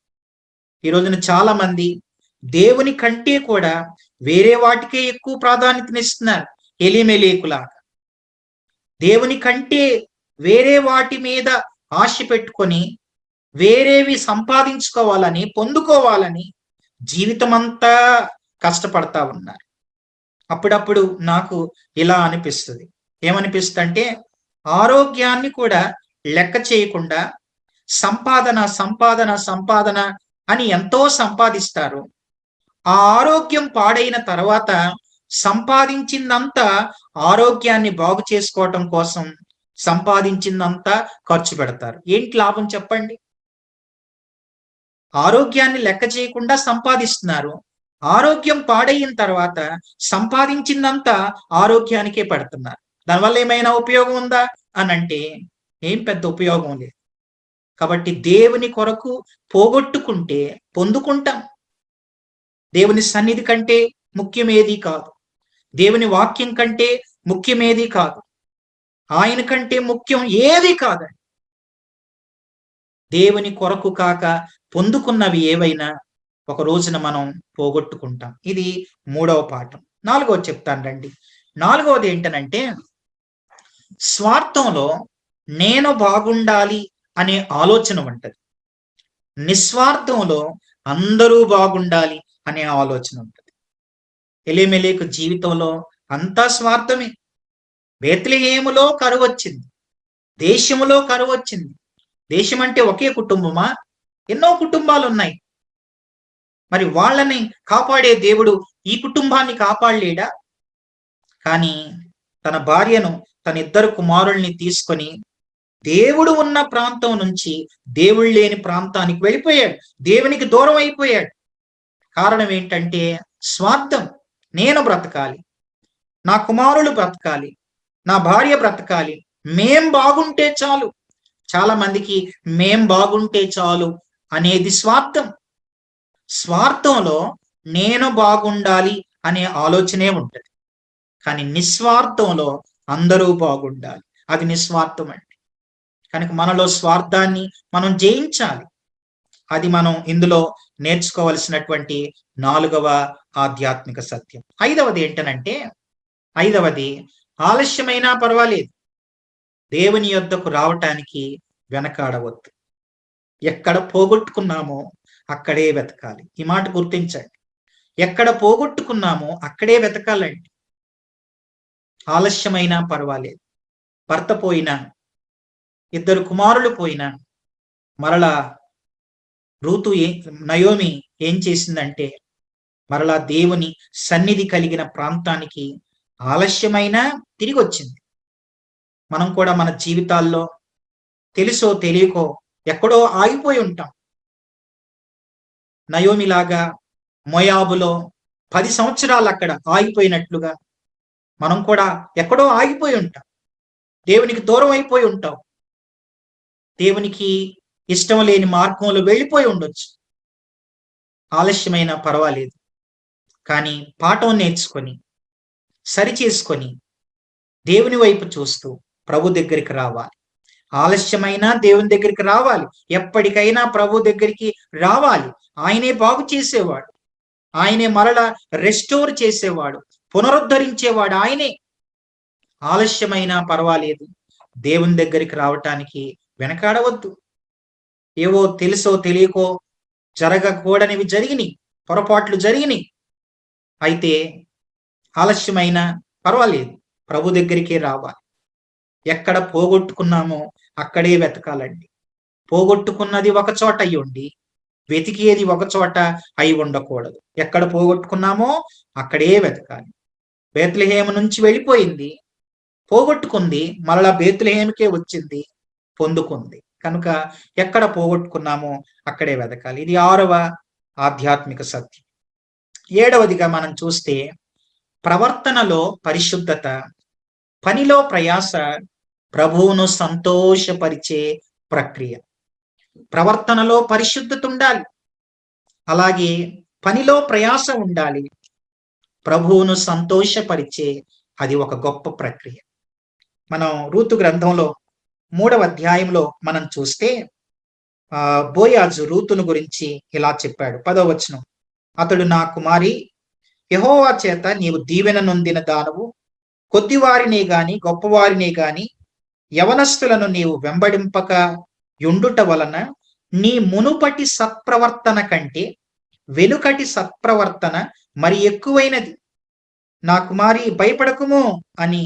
ఈ రోజున చాలా మంది దేవుని కంటే కూడా వేరే వాటికే ఎక్కువ ప్రాధాన్యతనిస్తున్నారు. ఎలీమెలెకులాగా దేవుని కంటే వేరే వాటి మీద ఆశ పెట్టుకొని వేరేవి సంపాదించుకోవాలని, పొందుకోవాలని జీవితం అంతా కష్టపడతా ఉన్నారు. అప్పుడప్పుడు నాకు ఇలా అనిపిస్తుంది. ఏమనిపిస్తుంది అంటే, ఆరోగ్యాన్ని కూడా లెక్క చేయకుండా సంపాదన సంపాదన సంపాదన అని ఎంతో సంపాదిస్తారు. ఆ ఆరోగ్యం పాడైన తర్వాత సంపాదించిందంతా ఆరోగ్యాన్ని బాగు చేసుకోవటం కోసం సంపాదించిందంతా ఖర్చు పెడతారు. ఏంటి లాభం చెప్పండి? ఆరోగ్యాన్ని లెక్క చేయకుండా సంపాదిస్తున్నారు. ఆరోగ్యం పాడైన తర్వాత సంపాదించిందంతా ఆరోగ్యానికే పెడుతున్నారు. దానివల్ల ఏమైనా ఉపయోగం ఉందా అని అంటే ఏం పెద్ద ఉపయోగం లేదు. కాబట్టి దేవుని కొరకు పోగొట్టుకుంటే పొందుకుంటాం. దేవుని సన్నిధి కంటే ముఖ్యమేది కాదు, దేవుని వాక్యం కంటే ముఖ్యమేది కాదు, ఆయన కంటే ముఖ్యం ఏది కాదండి. దేవుని కొరకు కాక పొందుకున్నవి ఏవైనా ఒక రోజున మనం పోగొట్టుకుంటాం. ఇది మూడవ పాఠం. నాలుగవది చెప్తాను రండి. నాలుగవది ఏంటనంటే, స్వార్థంలో నేను బాగుండాలి అనే ఆలోచన ఉంటుంది, నిస్వార్థంలో అందరూ బాగుండాలి అనే ఆలోచన ఉంటుంది. ఎలీమెలెకు జీవితంలో అంతా స్వార్థమే. బేత్లెహేములో కరువు వచ్చింది, దేశములో కరువు వచ్చింది. దేశం అంటే ఒకే కుటుంబమా? ఎన్నో కుటుంబాలు ఉన్నాయి. మరి వాళ్ళని కాపాడే దేవుడు ఈ కుటుంబాన్ని కాపాడలేడా? కానీ తన భార్యను, తన ఇద్దరు కుమారుల్ని తీసుకొని దేవుడు ఉన్న ప్రాంతం నుంచి దేవుడు లేని ప్రాంతానికి వెళ్ళిపోయాడు. దేవునికి దూరం అయిపోయాడు. కారణం ఏంటంటే స్వార్థం. నేను బ్రతకాలి, నా కుమారులు బ్రతకాలి, నా భార్య బ్రతకాలి, మేం బాగుంటే చాలు. చాలా మందికి మేం బాగుంటే చాలు అనేది స్వార్థం. స్వార్థంలో నేను బాగుండాలి అనే ఆలోచనే ఉంటుంది. కానీ నిస్వార్థంలో అందరూ బాగుండాలి, అది నిస్వార్థం అండి. కనుక మనలో స్వార్థాన్ని మనం జయించాలి. అది మనం ఇందులో నేర్చుకోవలసినటువంటి నాలుగవ ఆధ్యాత్మిక సత్యం. ఐదవది ఏంటనంటే, ఐదవది ఆలస్యమైనా పర్వాలేదు, దేవుని యొద్దకు రావటానికి వెనకాడవద్దు. ఎక్కడ పోగొట్టుకున్నామో అక్కడే వెతకాలి. ఈ మాట గుర్తించండి. ఎక్కడ పోగొట్టుకున్నామో అక్కడే వెతకాలండి. ఆలస్యమైనా పర్వాలేదు. భర్త పోయినా, ఇద్దరు కుమారులు పోయినా, మరలా రూతు నయోమి ఏం చేసిందంటే మరలా దేవుని సన్నిధి కలిగిన ప్రాంతానికి ఆలస్యమైనా తిరిగి వచ్చింది. మనం కూడా మన జీవితాల్లో తెలుసో తెలియకో ఎక్కడో ఆగిపోయి ఉంటాం. నయోమిలాగా మోయాబులో 10 సంవత్సరాలు అక్కడ ఆగిపోయినట్లుగా మనం కూడా ఎక్కడో ఆగిపోయి ఉంటాం. దేవునికి దూరం అయిపోయి ఉంటాం. దేవునికి ఇష్టం లేని మార్గంలో వెళ్ళిపోయి ఉండొచ్చు. ఆలస్యమైనా పర్వాలేదు, కానీ పాఠం నేర్చుకొని సరి చేసుకొని దేవుని వైపు చూస్తూ ప్రభు దగ్గరికి రావాలి. ఆలస్యమైనా దేవుని దగ్గరికి రావాలి. ఎప్పటికైనా ప్రభు దగ్గరికి రావాలి. ఆయనే బాగు చేసేవాడు, ఆయనే మరలా రెస్టోర్ చేసేవాడు, పునరుద్ధరించేవాడు ఆయనే. ఆలస్యమైనా పర్వాలేదు, దేవుని దగ్గరికి రావటానికి వెనకాడవద్దు. ఏవో తెలుసో తెలియకో జరగకూడనివి జరిగినాయి, పొరపాట్లు జరిగినాయి. అయితే ఆలస్యమైనా పర్వాలేదు, ప్రభు దగ్గరికే రావాలి. ఎక్కడ పోగొట్టుకున్నామో అక్కడే వెతకాలండి. పోగొట్టుకున్నది ఒక చోట అయి ఉండి వెతికేది ఒక చోట అయి ఉండకూడదు. ఎక్కడ పోగొట్టుకున్నామో అక్కడే వెతకాలి. బేత్లెహేము నుంచి వెళ్ళిపోయింది, పోగొట్టుకుంది, మరలా బేత్లెహేముకే వచ్చింది, పొందుకుంది. కనుక ఎక్కడ పోగొట్టుకున్నామో అక్కడే వెతకాలి. ఇది 6వ ఆధ్యాత్మిక సత్యం. 7వదిగా మనం చూస్తే ప్రవర్తనలో పరిశుద్ధత, పనిలో ప్రయాస ప్రభువును సంతోషపరిచే ప్రక్రియ. ప్రవర్తనలో పరిశుద్ధత ఉండాలి, అలాగే పనిలో ప్రయాస ఉండాలి, ప్రభువును సంతోషపరిచే అది ఒక గొప్ప ప్రక్రియ. మనం రూతు గ్రంథంలో 3వ అధ్యాయంలో మనం చూస్తే బోయాజు రూతును గురించి ఇలా చెప్పాడు. 10వ వచనం, అతడు నా కుమారి, యెహోవా చేత నీవు దీవెన నొందిన దానవు, కొద్దివారినే గాని గొప్పవారినే గాని యవనస్తులను నీవు వెంబడింపక యుండుట వలన నీ మునుపటి సత్ప్రవర్తన కంటే వెనుకటి సత్ప్రవర్తన మరి ఎక్కువైనది. నా కుమారి భయపడకుము అని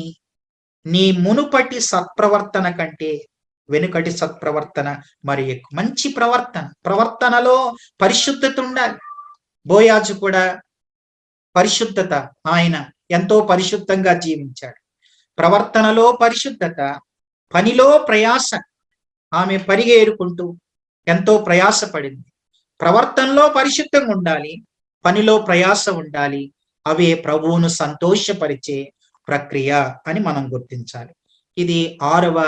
నీ మునుపటి సత్ప్రవర్తన కంటే వెనుకటి సత్ప్రవర్తన మరి ఎక్కువ. మంచి ప్రవర్తనలో పరిశుద్ధత ఉండాలి. బోయాజు కూడా పరిశుద్ధత, ఆయన ఎంతో పరిశుద్ధంగా జీవించాడు. ప్రవర్తనలో పరిశుద్ధత, పనిలో ప్రయాస, ఆమె పరిగేరుకుంటూ ఎంతో ప్రయాసపడింది. ప్రవర్తనలో పరిశుద్ధంగా ఉండాలి, పనిలో ప్రయాస ఉండాలి. అవే ప్రభువును సంతోషపరిచే ప్రక్రియ అని మనం గుర్తించాలి. ఇది 6వ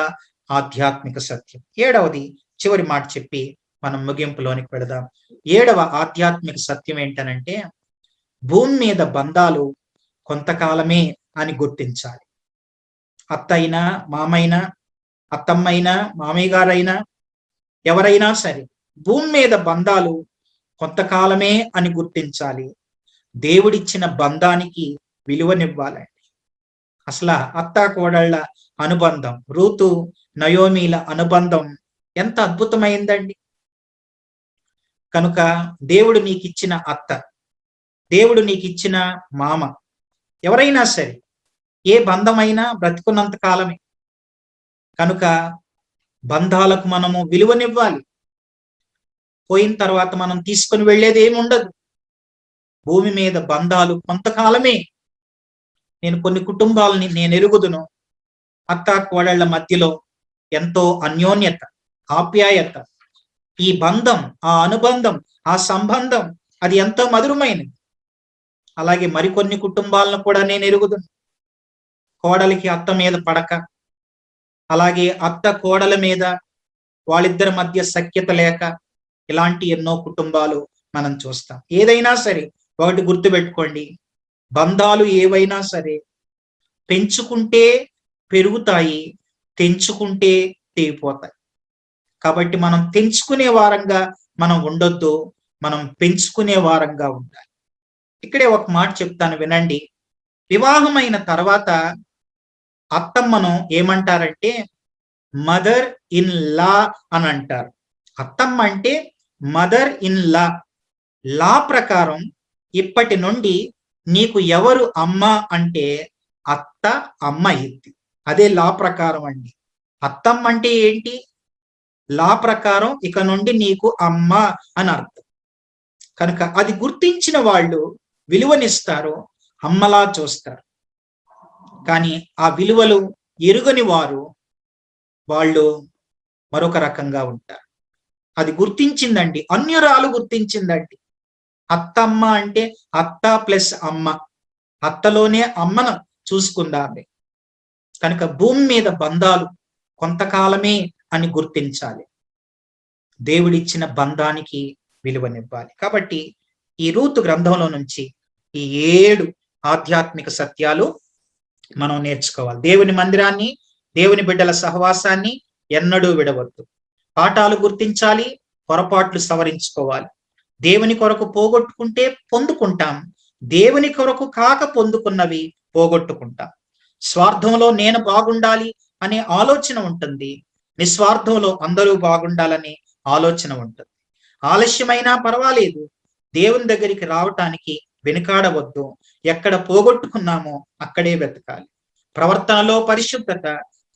ఆధ్యాత్మిక సత్యం. 7వది చివరి మాట చెప్పి మనం ముగింపులోనికి పెడదాం. 7వ ఆధ్యాత్మిక సత్యం ఏంటనంటే భూమి మీద బంధాలు కొంతకాలమే అని గుర్తించాలి. అత్తైనా మామైనా అత్తమ్మైనా మామయ్య గారైనా ఎవరైనా సరే భూమి మీద బంధాలు కొంతకాలమే అని గుర్తించాలి. దేవుడిచ్చిన బంధానికి విలువనివ్వాలండి. అసలు అత్త కోడళ్ళ అనుబంధం, రూతు నయోమీల అనుబంధం ఎంత అద్భుతమైందండి. కనుక దేవుడు నీకు ఇచ్చిన అత్త, దేవుడు నీకు ఇచ్చిన మామ, ఎవరైనా సరే ఏ బంధమైనా బ్రతుకున్నంత కాలమే. కనుక బంధాలకు మనము విలువనివ్వాలి. పోయిన తర్వాత మనం తీసుకుని వెళ్ళేది ఏమి ఉండదు. భూమి మీద బంధాలు కొంతకాలమే. నేను కొన్ని కుటుంబాలని నేను ఎరుగుదును. అత్త కోడళ్ల మధ్యలో ఎంతో అన్యోన్యత, ఆప్యాయత, ఈ బంధం, ఆ అనుబంధం, ఆ సంబంధం అది ఎంతో మధురమైనది. అలాగే మరికొన్ని కుటుంబాలను కూడా నేను ఎరుగుదును. కోడలికి అత్త మీద పడక, అలాగే అత్త కోడల మీద వాళ్ళిద్దరి మధ్య సఖ్యత లేక, ఇలాంటి ఎన్నో కుటుంబాలు మనం చూస్తాం. ఏదైనా సరే ఒకటి గుర్తుపెట్టుకోండి, బంధాలు ఏవైనా సరే పెంచుకుంటే పెరుగుతాయి, తెంచుకుంటే తెగిపోతాయి. కాబట్టి మనం తెంచుకునే వారంగా మనం ఉండొద్దు, మనం పెంచుకునే వారంగా ఉండాలి. ఇక్కడే ఒక మాట చెప్తాను వినండి. వివాహమైన తర్వాత అత్తమ్మను ఏమంటారంటే మదర్ ఇన్ లా అని అంటారు. అత్తమ్మ అంటే మదర్ ఇన్ లా. లా ప్రకారం ఇప్పటి నుండి నీకు ఎవరు అమ్మ అంటే అత్త అమ్మ అయ్యిద్ది. అదే లా ప్రకారం అండి. అత్తమ్మ అంటే ఏంటి? లా ప్రకారం ఇక నుండి నీకు అమ్మ అని అర్థం. కనుక అది గుర్తించిన వాళ్ళు విలువనిస్తారు, అమ్మలా చూస్తారు. కానీ ఆ విలువలు ఎరుగని వారు వాళ్ళు మరొక రకంగా ఉంటారు. అది గుర్తించిందండి, అన్యురాలు గుర్తించిందండి. అత్తమ్మ అంటే అత్త ప్లస్ అమ్మ, అత్తలోనే అమ్మను చూసుకుందామే. కనుక భూమి మీద బంధాలు కొంతకాలమే అని గుర్తించాలి. దేవుడిచ్చిన బంధానికి విలువనివ్వాలి. కాబట్టి ఈ రూతు గ్రంథంలో నుంచి ఈ 7 ఆధ్యాత్మిక సత్యాలు మనం నేర్చుకోవాలి. దేవుని మందిరాన్ని, దేవుని బిడ్డల సహవాసాన్ని ఎన్నడూ విడవద్దు. పాఠాలు గుర్తించాలి, పొరపాట్లు సవరించుకోవాలి. దేవుని కొరకు పోగొట్టుకుంటే పొందుకుంటాం, దేవుని కొరకు కాక పొందుకున్నవి పోగొట్టుకుంటాం. స్వార్థంలో నేను బాగుండాలి అనే ఆలోచన ఉంటుంది, నిస్వార్థంలో అందరూ బాగుండాలనే ఆలోచన ఉంటుంది. ఆలస్యమైనా పర్వాలేదు, దేవుని దగ్గరికి రావటానికి వెనుకాడవద్దు. ఎక్కడ పోగొట్టుకున్నామో అక్కడే వెతకాలి. ప్రవర్తనలో పరిశుద్ధత,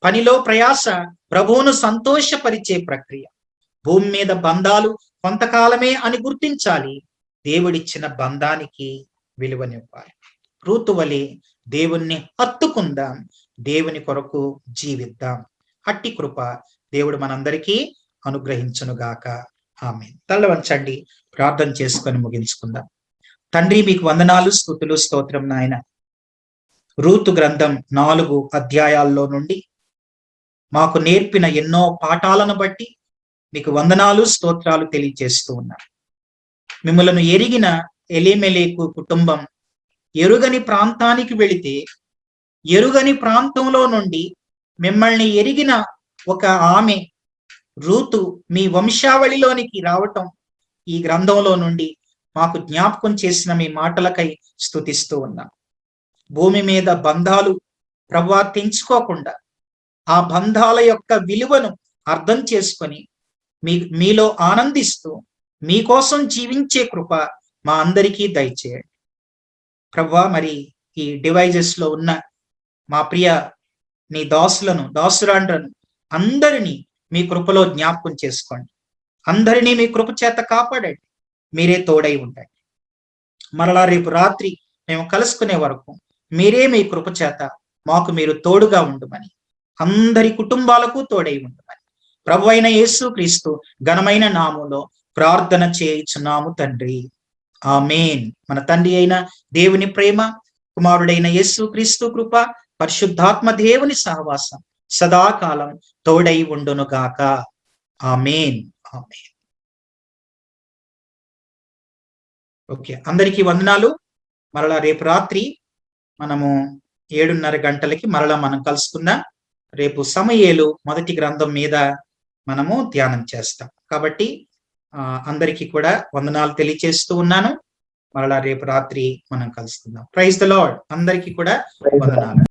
పనిలో ప్రయాస ప్రభువును సంతోషపరిచే ప్రక్రియ. భూమి మీద బంధాలు కొంతకాలమే అని గుర్తించాలి. దేవుడిచ్చిన బంధానికి విలువనివ్వాలి. రూతు వలె దేవుణ్ణి హత్తుకుందాం, దేవుని కొరకు జీవిద్దాం. అట్టి కృప దేవుడు మనందరికీ అనుగ్రహించునుగాక. ఆమేన్. తల వంచండి, ప్రార్థన చేసుకొని ముగించుకుందాం. తండ్రి, మీకు వందనాలు, స్తుతులు, స్తోత్రం నాయన. రూతు గ్రంథం 4 అధ్యాయాల్లో నుండి మాకు నేర్పిన ఎన్నో పాఠాలను బట్టి మీకు వందనాలు, స్తోత్రాలు తెలియజేస్తూ ఉన్నారు. మిమ్మలను ఎరిగిన ఎలీమెలెకు కుటుంబం ఎరుగని ప్రాంతానికి వెళితే, ఎరుగని ప్రాంతంలో నుండి మిమ్మల్ని ఎరిగిన ఒక ఆమె రూతు మీ వంశావళిలోనికి రావటం ఈ గ్రంథంలో నుండి మాకు జ్ఞాపకం చేసిన మీ మాటలకై స్తుతిస్తూ ఉన్నాం. భూమి మీద బంధాలు ప్రభువా తెంచుకోకుండా, ఆ బంధాల యొక్క విలువను అర్థం చేసుకొని మీలో ఆనందిస్తూ మీకోసం జీవించే కృప మా అందరికీ దయచేయండి ప్రభువా. మరి ఈ డివైజెస్ లో ఉన్న మా ప్రియ నీ దాసులను, దాసురాండ్రను అందరినీ మీ కృపలో జ్ఞాపకం చేసుకోండి. అందరినీ మీ కృప చేత కాపాడండి. మీరే తోడై ఉండండి. మరలా రేపు రాత్రి మేము కలుసుకునే వరకు మీరే మీ కృప చేత మాకు మీరు తోడుగా ఉండమని, అందరి కుటుంబాలకు తోడై ఉండమని ప్రభు అయిన యేసుక్రీస్తు ఘనమైన నామములో ప్రార్థన చేయుచున్నాము తండ్రి. ఆమేన్. మన తండ్రి అయిన దేవుని ప్రేమ, కుమారుడైన యేసుక్రీస్తు కృప, పరిశుద్ధాత్మ దేవుని సహవాసం సదాకాలం తోడై ఉండునుగాక. ఆమేన్. ఆమేన్. ఓకే, అందరికీ వందనాలు. మరలా రేపు రాత్రి మనము 7:30 గంటలకి మరలా మనం కలుసుకుందాం. రేపు సమూయేలు మొదటి గ్రంథం మీద మనము ధ్యానం చేస్తాం. కాబట్టి అందరికీ కూడా వందనాలు తెలియజేస్తూ ఉన్నాను. మరలా రేపు రాత్రి మనం కలుసుకుందాం. Praise the lord. అందరికీ కూడా వందనాలు.